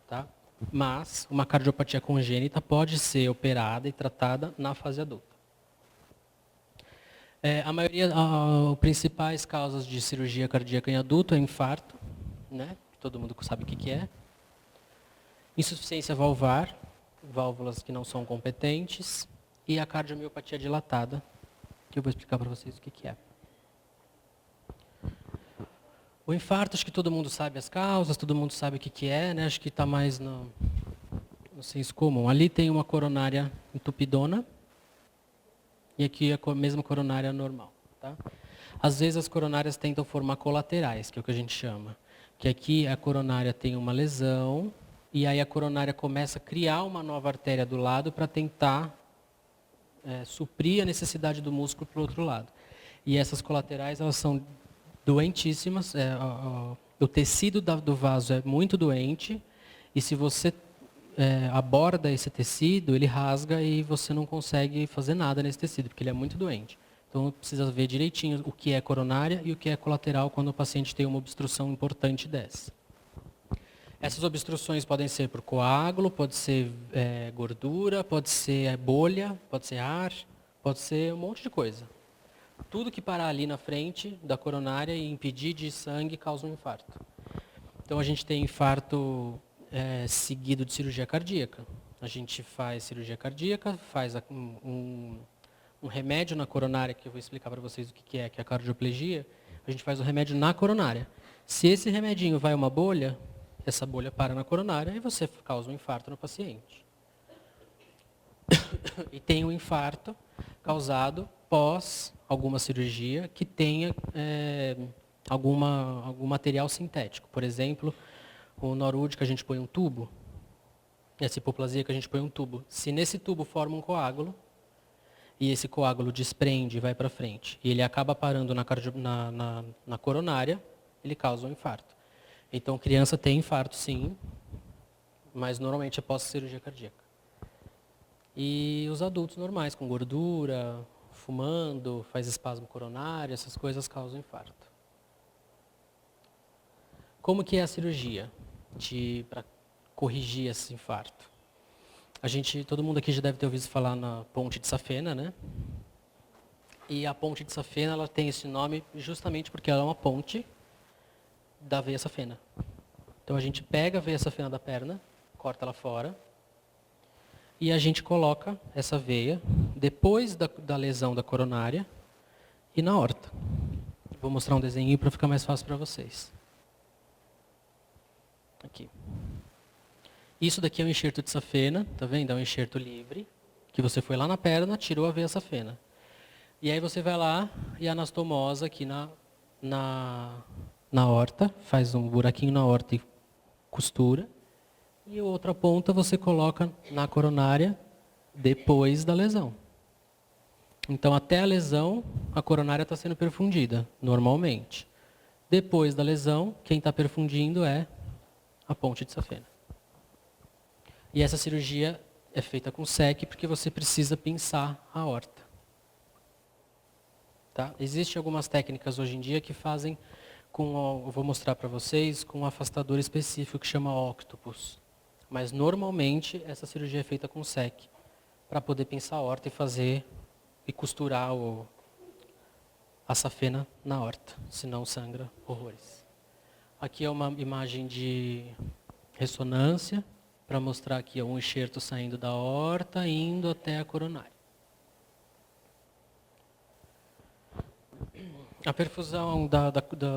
[SPEAKER 1] Tá? Mas uma cardiopatia congênita pode ser operada e tratada na fase adulta. As principais causas de cirurgia cardíaca em adulto é infarto, né? Todo mundo sabe o que é. Insuficiência valvar, válvulas que não são competentes, e a cardiomiopatia dilatada, que eu vou explicar para vocês o que é. O infarto, acho que todo mundo sabe as causas, todo mundo sabe o que é, né? Acho que está mais no senso comum. Ali tem uma coronária entupidona, e aqui a mesma coronária normal. Tá? Às vezes as coronárias tentam formar colaterais, que é o que a gente chama. Que aqui a coronária tem uma lesão, e aí a coronária começa a criar uma nova artéria do lado para tentar suprir a necessidade do músculo para o outro lado. E essas colaterais, elas são doentíssimas. O tecido do vaso é muito doente, e se você aborda esse tecido, ele rasga e você não consegue fazer nada nesse tecido, porque ele é muito doente. Então, precisa ver direitinho o que é coronária e o que é colateral quando o paciente tem uma obstrução importante dessa. Essas obstruções podem ser por coágulo, pode ser gordura, pode ser bolha, pode ser ar, pode ser um monte de coisa. Tudo que parar ali na frente da coronária e impedir de sangue causa um infarto. Então, a gente tem infarto seguido de cirurgia cardíaca. A gente faz cirurgia cardíaca, faz um remédio na coronária, que eu vou explicar para vocês o que é a cardioplegia. A gente faz o remédio na coronária. Se esse remedinho vai uma bolha, essa bolha para na coronária e você causa um infarto no paciente. E tem um infarto causado pós alguma cirurgia que tenha algum material sintético. Por exemplo, o NORUD que a gente põe um tubo, essa hipoplasia que a gente põe um tubo. Se nesse tubo forma um coágulo, e esse coágulo desprende e vai para frente, e ele acaba parando na coronária, ele causa um infarto. Então, criança tem infarto, sim, mas normalmente é pós-cirurgia cardíaca. E os adultos normais, com gordura, fumando, faz espasmo coronário, essas coisas causam infarto. Como que é a cirurgia para corrigir esse infarto? Todo mundo aqui já deve ter ouvido falar na ponte de safena, né? E a ponte de safena, ela tem esse nome justamente porque ela é uma ponte da veia safena. Então a gente pega a veia safena da perna, corta ela fora, e a gente coloca essa veia depois da lesão da coronária e na aorta. Vou mostrar um desenho para ficar mais fácil para vocês. Aqui. Isso daqui é um enxerto de safena, tá vendo? É um enxerto livre, que você foi lá na perna, tirou a veia safena. E aí você vai lá e anastomosa aqui na aorta, faz um buraquinho na aorta e costura. E a outra ponta você coloca na coronária depois da lesão. Então, até a lesão, a coronária está sendo perfundida, normalmente. Depois da lesão, quem está perfundindo é a ponte de safena. E essa cirurgia é feita com SEC porque você precisa pinçar a aorta. Tá? Existem algumas técnicas hoje em dia que fazem eu vou mostrar para vocês, com um afastador específico que chama Octopus. Mas normalmente essa cirurgia é feita com SEC, para poder pinçar a aorta e costurar a safena na aorta, senão sangra horrores. Aqui é uma imagem de ressonância, para mostrar aqui um enxerto saindo da aorta, indo até a coronária. A perfusão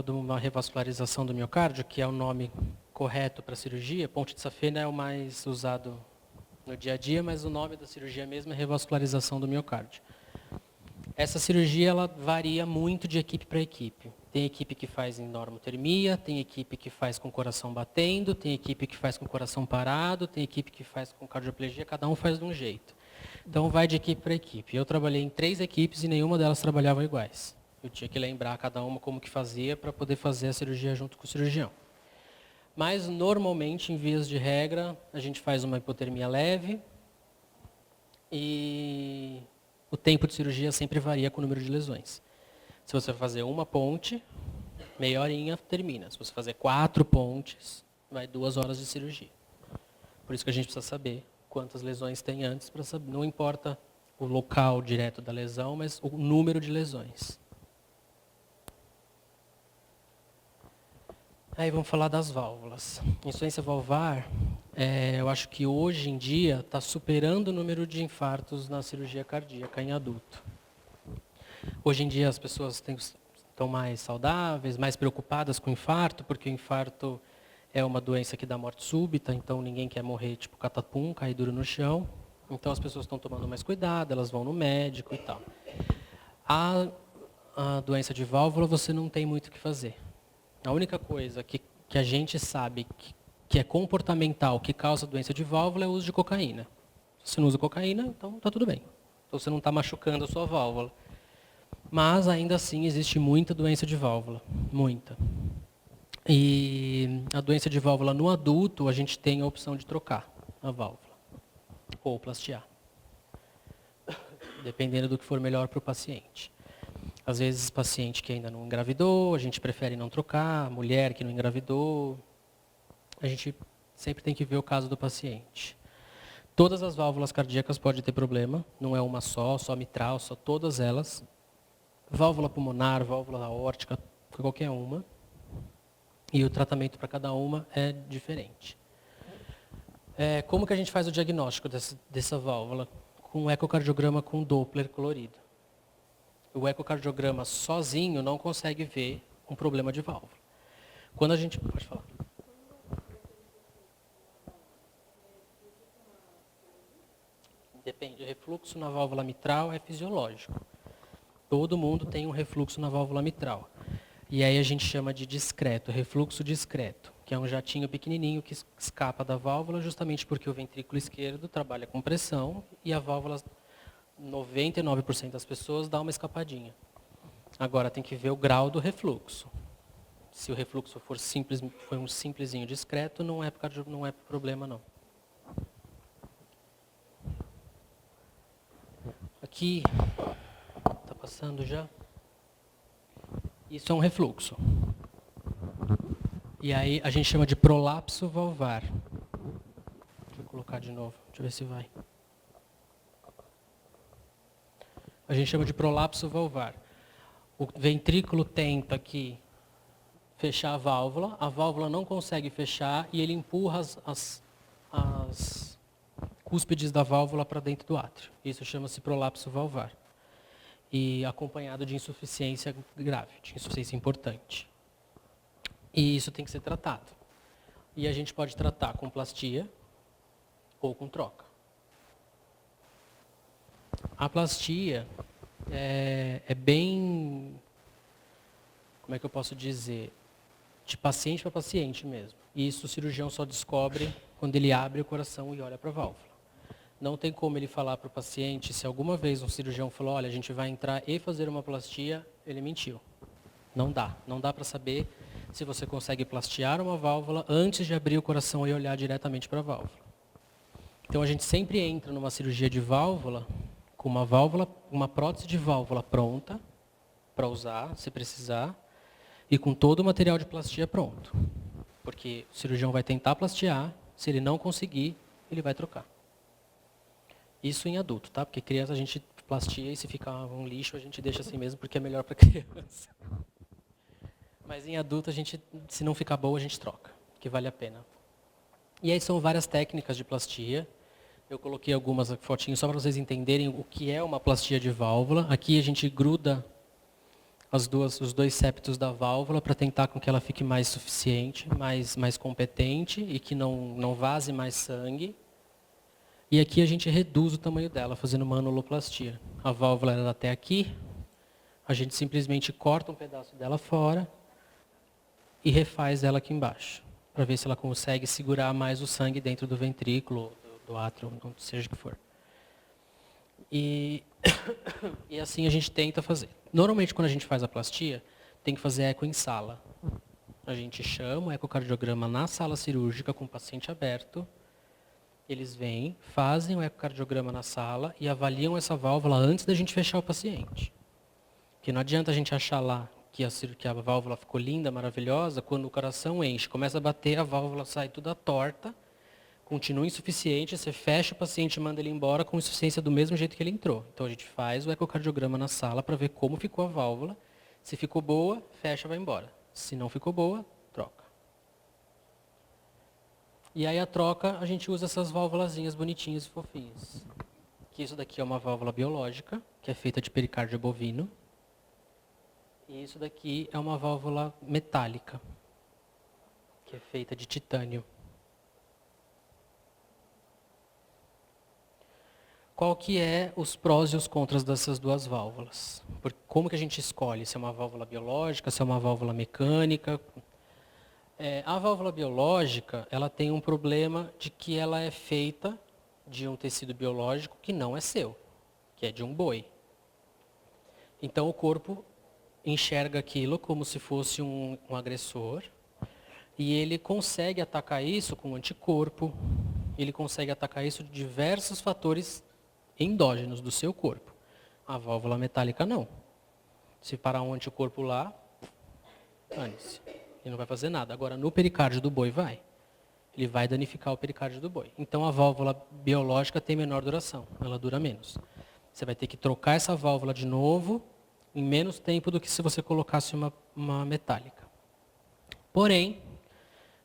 [SPEAKER 1] de uma revascularização do miocárdio, que é o nome correto para a cirurgia, ponte de safena é o mais usado no dia a dia, mas o nome da cirurgia mesmo é revascularização do miocárdio. Essa cirurgia ela varia muito de equipe para equipe. Tem equipe que faz em normotermia, tem equipe que faz com o coração batendo, tem equipe que faz com o coração parado, tem equipe que faz com cardioplegia, cada um faz de um jeito. Então vai de equipe para equipe. Eu trabalhei em 3 equipes e nenhuma delas trabalhava iguais. Eu tinha que lembrar cada uma como que fazia para poder fazer a cirurgia junto com o cirurgião. Mas normalmente, em vias de regra, a gente faz uma hipotermia leve e o tempo de cirurgia sempre varia com o número de lesões. Se você fazer uma ponte, meia horinha termina. Se você fazer 4 pontes, vai 2 horas de cirurgia. Por isso que a gente precisa saber quantas lesões tem antes, para saber. Não importa o local direto da lesão, mas o número de lesões. Aí vamos falar das válvulas. Insuficiência valvar, eu acho que hoje em dia está superando o número de infartos na cirurgia cardíaca em adulto. Hoje em dia as pessoas estão mais saudáveis, mais preocupadas com o infarto, porque o infarto é uma doença que dá morte súbita, então ninguém quer morrer tipo catapum, cair duro no chão. Então as pessoas estão tomando mais cuidado, elas vão no médico e tal. A doença de válvula você não tem muito o que fazer. A única coisa que a gente sabe que é comportamental, que causa doença de válvula, é o uso de cocaína. Se você não usa cocaína, então está tudo bem. Então você não está machucando a sua válvula. Mas ainda assim existe muita doença de válvula, muita. E a doença de válvula no adulto, a gente tem a opção de trocar a válvula ou plastiar, dependendo do que for melhor para o paciente. Às vezes, paciente que ainda não engravidou, a gente prefere não trocar, mulher que não engravidou. A gente sempre tem que ver o caso do paciente. Todas as válvulas cardíacas podem ter problema, não é uma só mitral, só todas elas. Válvula pulmonar, válvula aórtica, qualquer uma. E o tratamento para cada uma é diferente. Como que a gente faz o diagnóstico dessa válvula? Com um ecocardiograma com Doppler colorido. O ecocardiograma sozinho não consegue ver um problema de válvula. Quando a gente... Pode falar. Depende, o refluxo na válvula mitral é fisiológico. Todo mundo tem um refluxo na válvula mitral. E aí a gente chama de discreto, refluxo discreto, que é um jatinho pequenininho que escapa da válvula justamente porque o ventrículo esquerdo trabalha com pressão e a válvula, 99% das pessoas, dá uma escapadinha. Agora tem que ver o grau do refluxo. Se o refluxo for um simplesinho discreto, não é problema não. Aqui, está passando já? Isso é um refluxo. E aí a gente chama de prolapso valvar. Deixa eu colocar de novo, deixa eu ver se vai. A gente chama de prolapso valvar. O ventrículo tenta aqui fechar a válvula não consegue fechar e ele empurra as cúspides da válvula para dentro do átrio. Isso chama-se prolapso valvar. E acompanhado de insuficiência grave, de insuficiência importante. E isso tem que ser tratado. E a gente pode tratar com plastia ou com troca. A plastia é bem, como é que eu posso dizer, de paciente para paciente mesmo. E isso o cirurgião só descobre quando ele abre o coração e olha para a válvula. Não tem como ele falar para o paciente, se alguma vez um cirurgião falou, olha, a gente vai entrar e fazer uma plastia, ele mentiu. Não dá para saber se você consegue plastiar uma válvula antes de abrir o coração e olhar diretamente para a válvula. Então a gente sempre entra numa cirurgia de válvula, com uma prótese de válvula pronta, para usar, se precisar, e com todo o material de plastia pronto. Porque o cirurgião vai tentar plastiar, se ele não conseguir, ele vai trocar. Isso em adulto, tá? Porque criança a gente plastia e se ficar um lixo a gente deixa assim mesmo porque é melhor para criança. Mas em adulto a gente, se não ficar boa, a gente troca, que vale a pena. E aí são várias técnicas de plastia. Eu coloquei algumas fotinhas só para vocês entenderem o que é uma plastia de válvula. Aqui a gente gruda os dois septos da válvula para tentar com que ela fique mais suficiente, mais competente e que não vaze mais sangue. E aqui a gente reduz o tamanho dela, fazendo uma anuloplastia. A válvula era até aqui, a gente simplesmente corta um pedaço dela fora e refaz ela aqui embaixo, para ver se ela consegue segurar mais o sangue dentro do ventrículo, do átrio, não seja o que for. E assim a gente tenta fazer. Normalmente quando a gente faz a plastia, tem que fazer eco em sala. A gente chama o ecocardiograma na sala cirúrgica com o paciente aberto. Eles vêm, fazem o ecocardiograma na sala e avaliam essa válvula antes da gente fechar o paciente. Porque não adianta a gente achar lá que a válvula ficou linda, maravilhosa, quando o coração enche, começa a bater, a válvula sai toda torta, continua insuficiente, você fecha o paciente e manda ele embora com insuficiência do mesmo jeito que ele entrou. Então a gente faz o ecocardiograma na sala para ver como ficou a válvula. Se ficou boa, fecha, vai embora. Se não ficou boa, troca. E aí a troca, a gente usa essas válvulazinhas bonitinhas e fofinhas. Que isso daqui é uma válvula biológica, que é feita de pericárdio bovino. E isso daqui é uma válvula metálica, que é feita de titânio. Qual que é os prós e os contras dessas duas válvulas? Como que a gente escolhe se é uma válvula biológica, se é uma válvula mecânica? A válvula biológica, ela tem um problema de que ela é feita de um tecido biológico que não é seu, que é de um boi. Então o corpo enxerga aquilo como se fosse um agressor e ele consegue atacar isso com anticorpo, ele consegue atacar isso de diversos fatores endógenos do seu corpo. A válvula metálica não. Se parar um anticorpo lá, dane-se. Ele não vai fazer nada. Agora, no pericárdio do boi, vai. Ele vai danificar o pericárdio do boi. Então, a válvula biológica tem menor duração. Ela dura menos. Você vai ter que trocar essa válvula de novo em menos tempo do que se você colocasse uma metálica. Porém,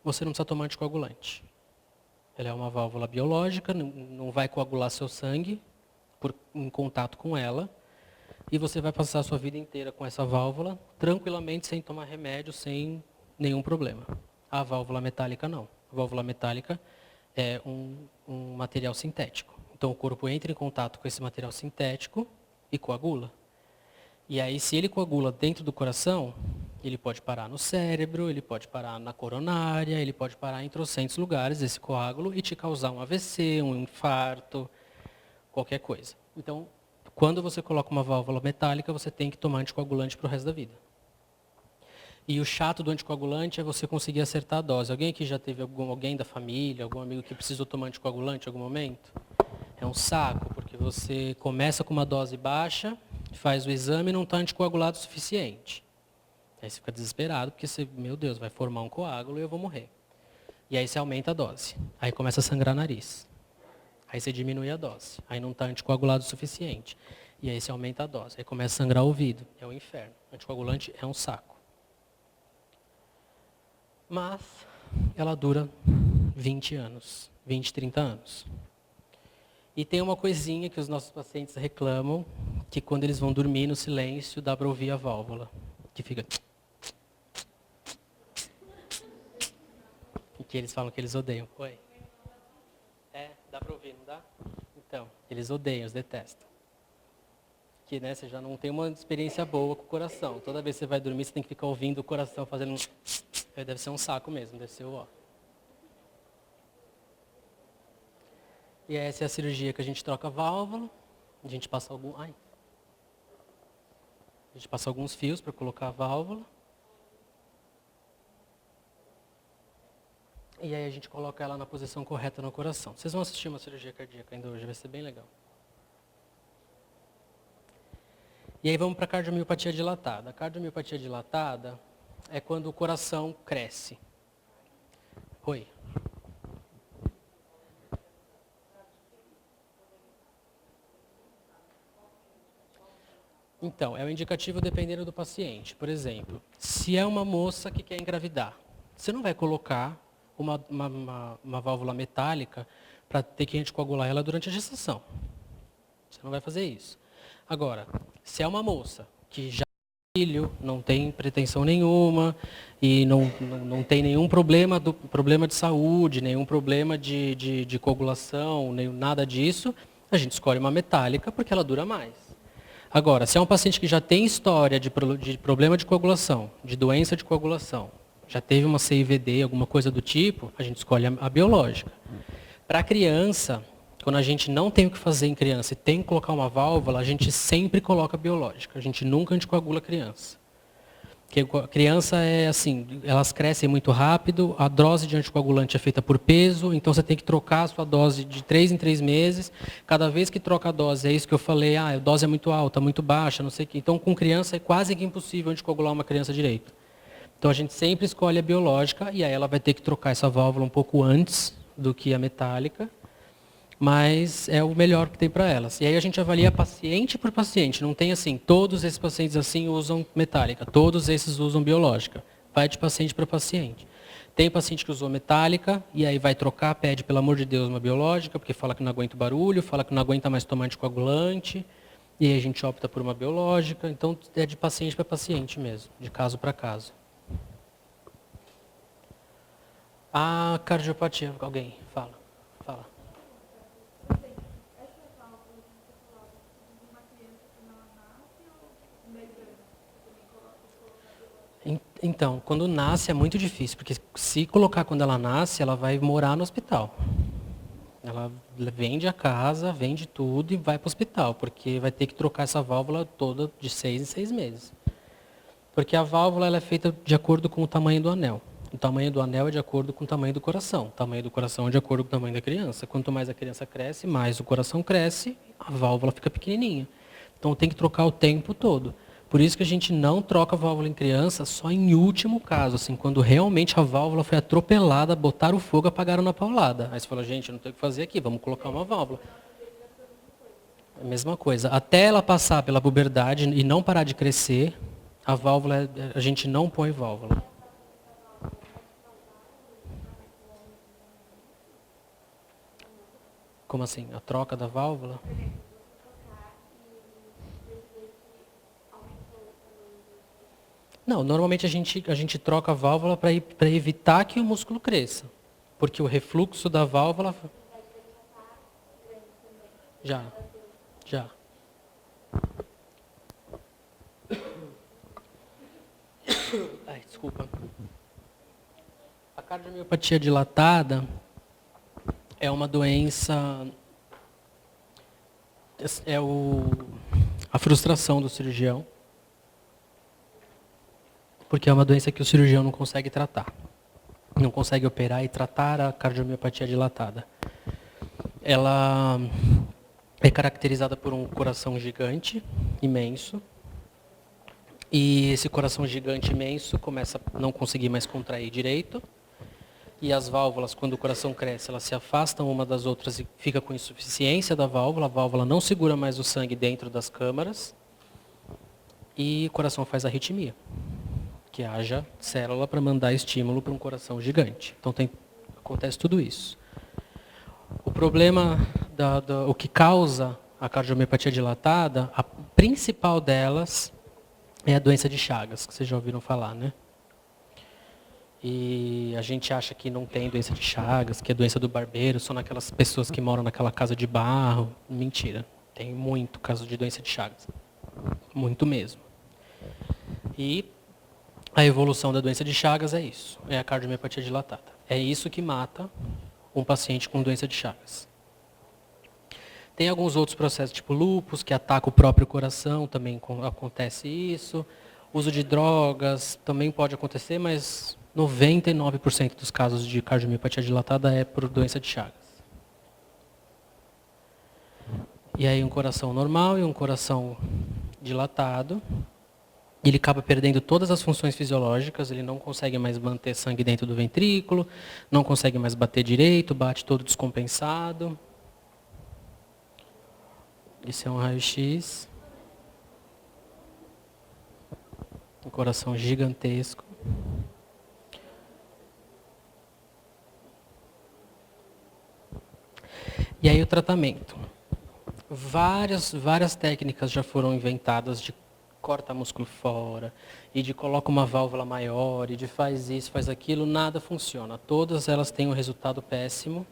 [SPEAKER 1] você não precisa tomar anticoagulante. Ela é uma válvula biológica, não vai coagular seu sangue em contato com ela. E você vai passar a sua vida inteira com essa válvula, tranquilamente, sem tomar remédio, sem nenhum problema. A válvula metálica não. A válvula metálica é um material sintético. Então o corpo entra em contato com esse material sintético e coagula. E aí, se ele coagula dentro do coração, ele pode parar no cérebro, ele pode parar na coronária, ele pode parar em trocentos lugares, esse coágulo, e te causar um AVC, um infarto, qualquer coisa. Então, quando você coloca uma válvula metálica, você tem que tomar anticoagulante para o resto da vida. E o chato do anticoagulante é você conseguir acertar a dose. Alguém aqui já teve alguém da família, algum amigo que precisou tomar anticoagulante em algum momento? É um saco, porque você começa com uma dose baixa, faz o exame e não está anticoagulado o suficiente. Aí você fica desesperado, porque você, meu Deus, vai formar um coágulo e eu vou morrer. E aí você aumenta a dose. Aí começa a sangrar nariz. Aí você diminui a dose. Aí não está anticoagulado o suficiente. E aí você aumenta a dose. Aí começa a sangrar o ouvido. É o inferno. Anticoagulante é um saco. Mas ela dura 20 anos, 20, 30 anos. E tem uma coisinha que os nossos pacientes reclamam, que quando eles vão dormir no silêncio, dá para ouvir a válvula, que fica... E que eles falam que eles odeiam. Oi? É, dá para ouvir, não dá? Então, eles odeiam, eles detestam. Que, né, você já não tem uma experiência boa com o coração. Toda vez que você vai dormir, você tem que ficar ouvindo o coração fazendo... Deve ser um saco mesmo, deve ser o ó. E essa é a cirurgia que a gente troca a válvula, a gente passa alguns fios para colocar a válvula. E aí a gente coloca ela na posição correta no coração. Vocês vão assistir uma cirurgia cardíaca ainda hoje, vai ser bem legal. E aí vamos para a cardiomiopatia dilatada. A cardiomiopatia dilatada é quando o coração cresce. Oi. Então, é o indicativo dependendo do paciente. Por exemplo, se é uma moça que quer engravidar, você não vai colocar uma válvula metálica para ter que anticoagular ela durante a gestação. Você não vai fazer isso. Agora, se é uma moça que já tem filho, não tem pretensão nenhuma e não tem nenhum problema de saúde, nenhum problema de coagulação, nem nada disso, a gente escolhe uma metálica porque ela dura mais. Agora, se é um paciente que já tem história de problema de coagulação, de doença de coagulação, já teve uma CIVD, alguma coisa do tipo, a gente escolhe a biológica. Para a criança, quando a gente não tem o que fazer em criança e tem que colocar uma válvula, a gente sempre coloca a biológica. A gente nunca anticoagula a criança. Porque a criança é assim, elas crescem muito rápido, a dose de anticoagulante é feita por peso, então você tem que trocar a sua dose de 3 em 3 meses. Cada vez que troca a dose, é isso que eu falei, a dose é muito alta, muito baixa, não sei o quê. Então, com criança é quase que impossível anticoagular uma criança direito. Então, a gente sempre escolhe a biológica e aí ela vai ter que trocar essa válvula um pouco antes do que a metálica, mas é o melhor que tem para elas. E aí a gente avalia paciente por paciente, não tem assim, todos esses pacientes assim usam metálica, todos esses usam biológica. Vai de paciente para paciente. Tem paciente que usou metálica e aí vai trocar, pede pelo amor de Deus uma biológica, porque fala que não aguenta o barulho, fala que não aguenta mais tomar anticoagulante, e aí a gente opta por uma biológica. Então é de paciente para paciente mesmo, de caso para caso. A cardiopatia, alguém fala. Então, quando nasce é muito difícil, porque se colocar quando ela nasce, ela vai morar no hospital. Ela vende a casa, vende tudo e vai para o hospital, porque vai ter que trocar essa válvula toda de 6 em 6 meses. Porque a válvula ela é feita de acordo com o tamanho do anel. O tamanho do anel é de acordo com o tamanho do coração. O tamanho do coração é de acordo com o tamanho da criança. Quanto mais a criança cresce, mais o coração cresce, a válvula fica pequenininha. Então tem que trocar o tempo todo. Por isso que a gente não troca a válvula em criança só em último caso, assim, quando realmente a válvula foi atropelada, botaram o fogo, apagaram na paulada. Aí você fala, gente, não tem o que fazer aqui, vamos colocar uma válvula. É a mesma coisa. Até ela passar pela puberdade e não parar de crescer, a válvula, a gente não põe válvula. Como assim? A troca da válvula? Não, normalmente a gente troca a válvula para evitar que o músculo cresça. Porque o refluxo da válvula... Já. Ai, desculpa. A cardiomiopatia dilatada é uma doença... É a frustração do cirurgião. Porque é uma doença que o cirurgião não consegue tratar. Não consegue operar e tratar a cardiomiopatia dilatada. Ela é caracterizada por um coração gigante, imenso. E esse coração gigante, imenso, começa a não conseguir mais contrair direito. E as válvulas, quando o coração cresce, elas se afastam uma das outras e fica com insuficiência da válvula. A válvula não segura mais o sangue dentro das câmaras. E o coração faz arritmia. Que haja célula para mandar estímulo para um coração gigante. Então acontece tudo isso. O problema, o que causa a cardiomiopatia dilatada, a principal delas é a doença de Chagas, que vocês já ouviram falar, né? E a gente acha que não tem doença de Chagas, que é doença do barbeiro, só naquelas pessoas que moram naquela casa de barro. Mentira, tem muito caso de doença de Chagas. Muito mesmo. E a evolução da doença de Chagas é isso, é a cardiomiopatia dilatada. É isso que mata um paciente com doença de Chagas. Tem alguns outros processos, tipo lúpus, que ataca o próprio coração, também acontece isso. Uso de drogas também pode acontecer, mas 99% dos casos de cardiomiopatia dilatada é por doença de Chagas. E aí um coração normal e um coração dilatado. Ele acaba perdendo todas as funções fisiológicas, ele não consegue mais manter sangue dentro do ventrículo, não consegue mais bater direito, bate todo descompensado. Esse é um raio-x. Um coração gigantesco. E aí o tratamento. Várias técnicas já foram inventadas de corta músculo fora, e de coloca uma válvula maior, e de faz isso, faz aquilo, nada funciona. Todas elas têm um resultado péssimo,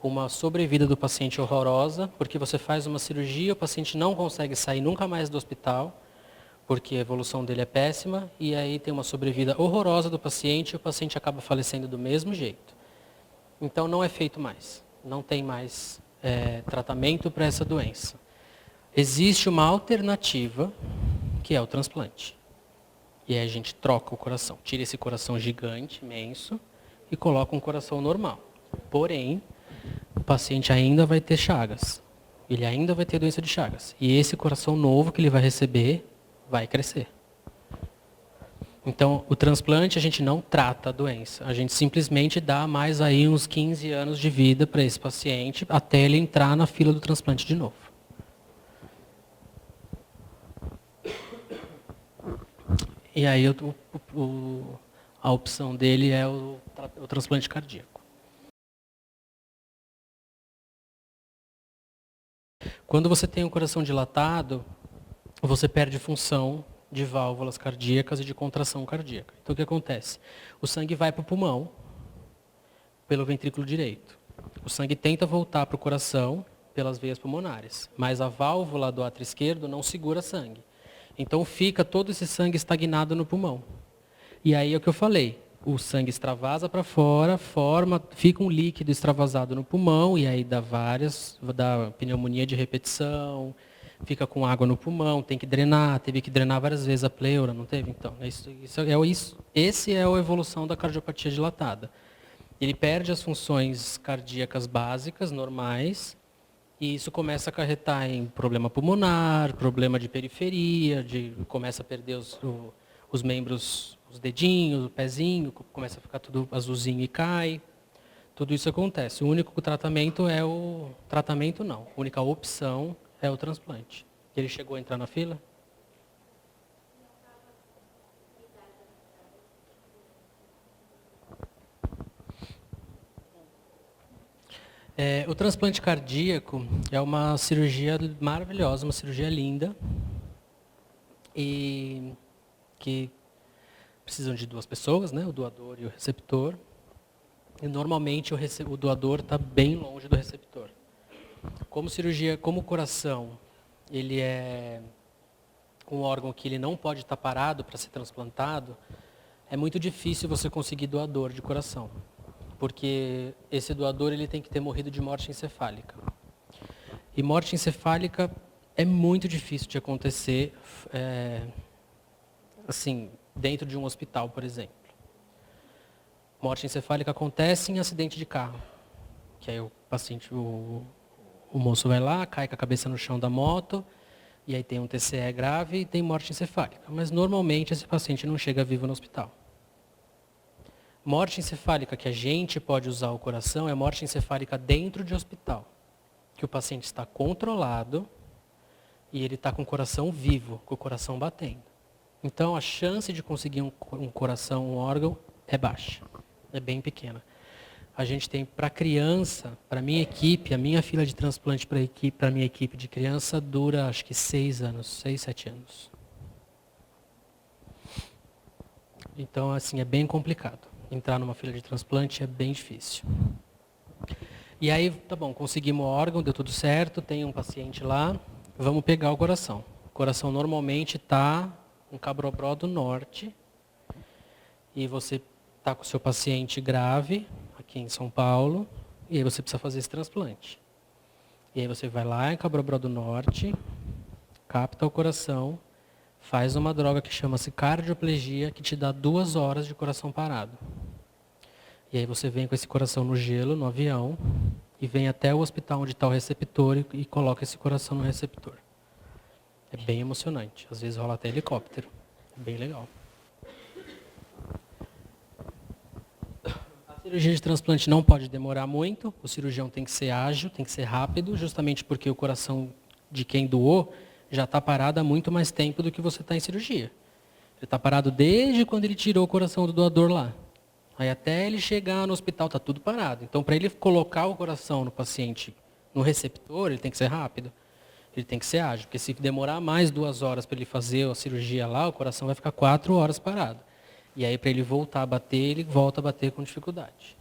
[SPEAKER 1] uma sobrevida do paciente horrorosa, porque você faz uma cirurgia, o paciente não consegue sair nunca mais do hospital, porque a evolução dele é péssima, e aí tem uma sobrevida horrorosa do paciente, e o paciente acaba falecendo do mesmo jeito. Então não é feito mais, não tem mais tratamento para essa doença. Existe uma alternativa, que é o transplante. E aí a gente troca o coração, tira esse coração gigante, imenso, e coloca um coração normal. Porém, o paciente ainda vai ter Chagas. Ele ainda vai ter doença de Chagas. E esse coração novo que ele vai receber, vai crescer. Então, o transplante, a gente não trata a doença. A gente simplesmente dá mais aí uns 15 anos de vida para esse paciente, até ele entrar na fila do transplante de novo. E aí a opção dele é o transplante cardíaco. Quando você tem um coração dilatado, você perde função de válvulas cardíacas e de contração cardíaca. Então o que acontece? O sangue vai para o pulmão, pelo ventrículo direito. O sangue tenta voltar para o coração pelas veias pulmonares, mas a válvula do átrio esquerdo não segura sangue. Então fica todo esse sangue estagnado no pulmão. E aí é o que eu falei, o sangue extravasa para fora, fica um líquido extravasado no pulmão, e aí dá pneumonia de repetição, fica com água no pulmão, tem que drenar, teve que drenar várias vezes a pleura, não teve? Então, esse é a evolução da cardiopatia dilatada. Ele perde as funções cardíacas básicas, normais, E isso começa a acarretar em problema pulmonar, problema de periferia, começa a perder os membros, os dedinhos, o pezinho, começa a ficar tudo azulzinho e cai. Tudo isso acontece. O único tratamento é o... Tratamento não. A única opção é o transplante. Ele chegou a entrar na fila? O transplante cardíaco é uma cirurgia maravilhosa, uma cirurgia linda. E que precisam de 2 pessoas, né? O doador e o receptor. E normalmente o doador está bem longe do receptor. Como o coração, ele é um órgão que ele não pode estar parado para ser transplantado, é muito difícil você conseguir doador de coração. Porque esse doador ele tem que ter morrido de morte encefálica. E morte encefálica é muito difícil de acontecer, assim, dentro de um hospital, por exemplo. Morte encefálica acontece em acidente de carro. Que aí o paciente, o moço vai lá, cai com a cabeça no chão da moto, e aí tem um TCE grave e tem morte encefálica. Mas normalmente esse paciente não chega vivo no hospital. Morte encefálica que a gente pode usar o coração é morte encefálica dentro de hospital. Que o paciente está controlado e ele está com o coração vivo, com o coração batendo. Então a chance de conseguir um coração, um órgão, é baixa. É bem pequena. A gente tem para criança, para minha equipe, a minha fila de transplante para a minha equipe de criança dura acho que 6 anos, 6, 7 anos. Então assim, é bem complicado. Entrar numa fila de transplante é bem difícil. E aí, tá bom, conseguimos o órgão, deu tudo certo, tem um paciente lá, vamos pegar o coração. O coração normalmente está em Cabrobró do Norte, e você está com o seu paciente grave, aqui em São Paulo, e aí você precisa fazer esse transplante. E aí você vai lá em Cabrobró do Norte, capta o coração, faz uma droga que chama-se cardioplegia, que te dá 2 horas de coração parado. E aí você vem com esse coração no gelo, no avião, e vem até o hospital onde está o receptor e coloca esse coração no receptor. É bem emocionante. Às vezes rola até helicóptero. É bem legal. A cirurgia de transplante não pode demorar muito. O cirurgião tem que ser ágil, tem que ser rápido, justamente porque o coração de quem doou já está parado há muito mais tempo do que você está em cirurgia. Ele está parado desde quando ele tirou o coração do doador lá. Aí até ele chegar no hospital está tudo parado. Então, para ele colocar o coração no paciente no receptor, ele tem que ser rápido. Ele tem que ser ágil, porque se demorar mais 2 horas para ele fazer a cirurgia lá, o coração vai ficar 4 horas parado. E aí, para ele voltar a bater, ele volta a bater com dificuldade.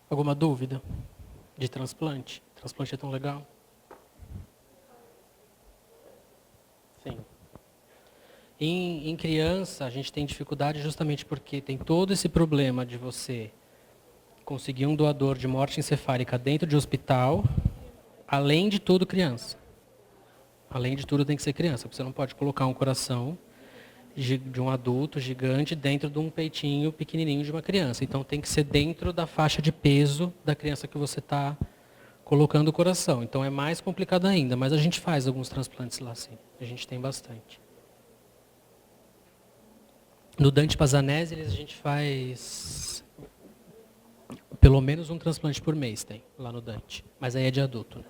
[SPEAKER 1] Alguma dúvida de transplante? Transplante é tão legal? Sim. Em criança, a gente tem dificuldade justamente porque tem todo esse problema de você conseguir um doador de morte encefálica dentro de hospital, além de tudo criança. Além de tudo tem que ser criança, porque você não pode colocar um coração de um adulto gigante dentro de um peitinho pequenininho de uma criança. Então tem que ser dentro da faixa de peso da criança que você está colocando o coração. Então é mais complicado ainda, mas a gente faz alguns transplantes lá sim. A gente tem bastante. No Dante Pazanese, a gente faz pelo menos um transplante por mês, tem, lá no Dante. Mas aí é de adulto, né?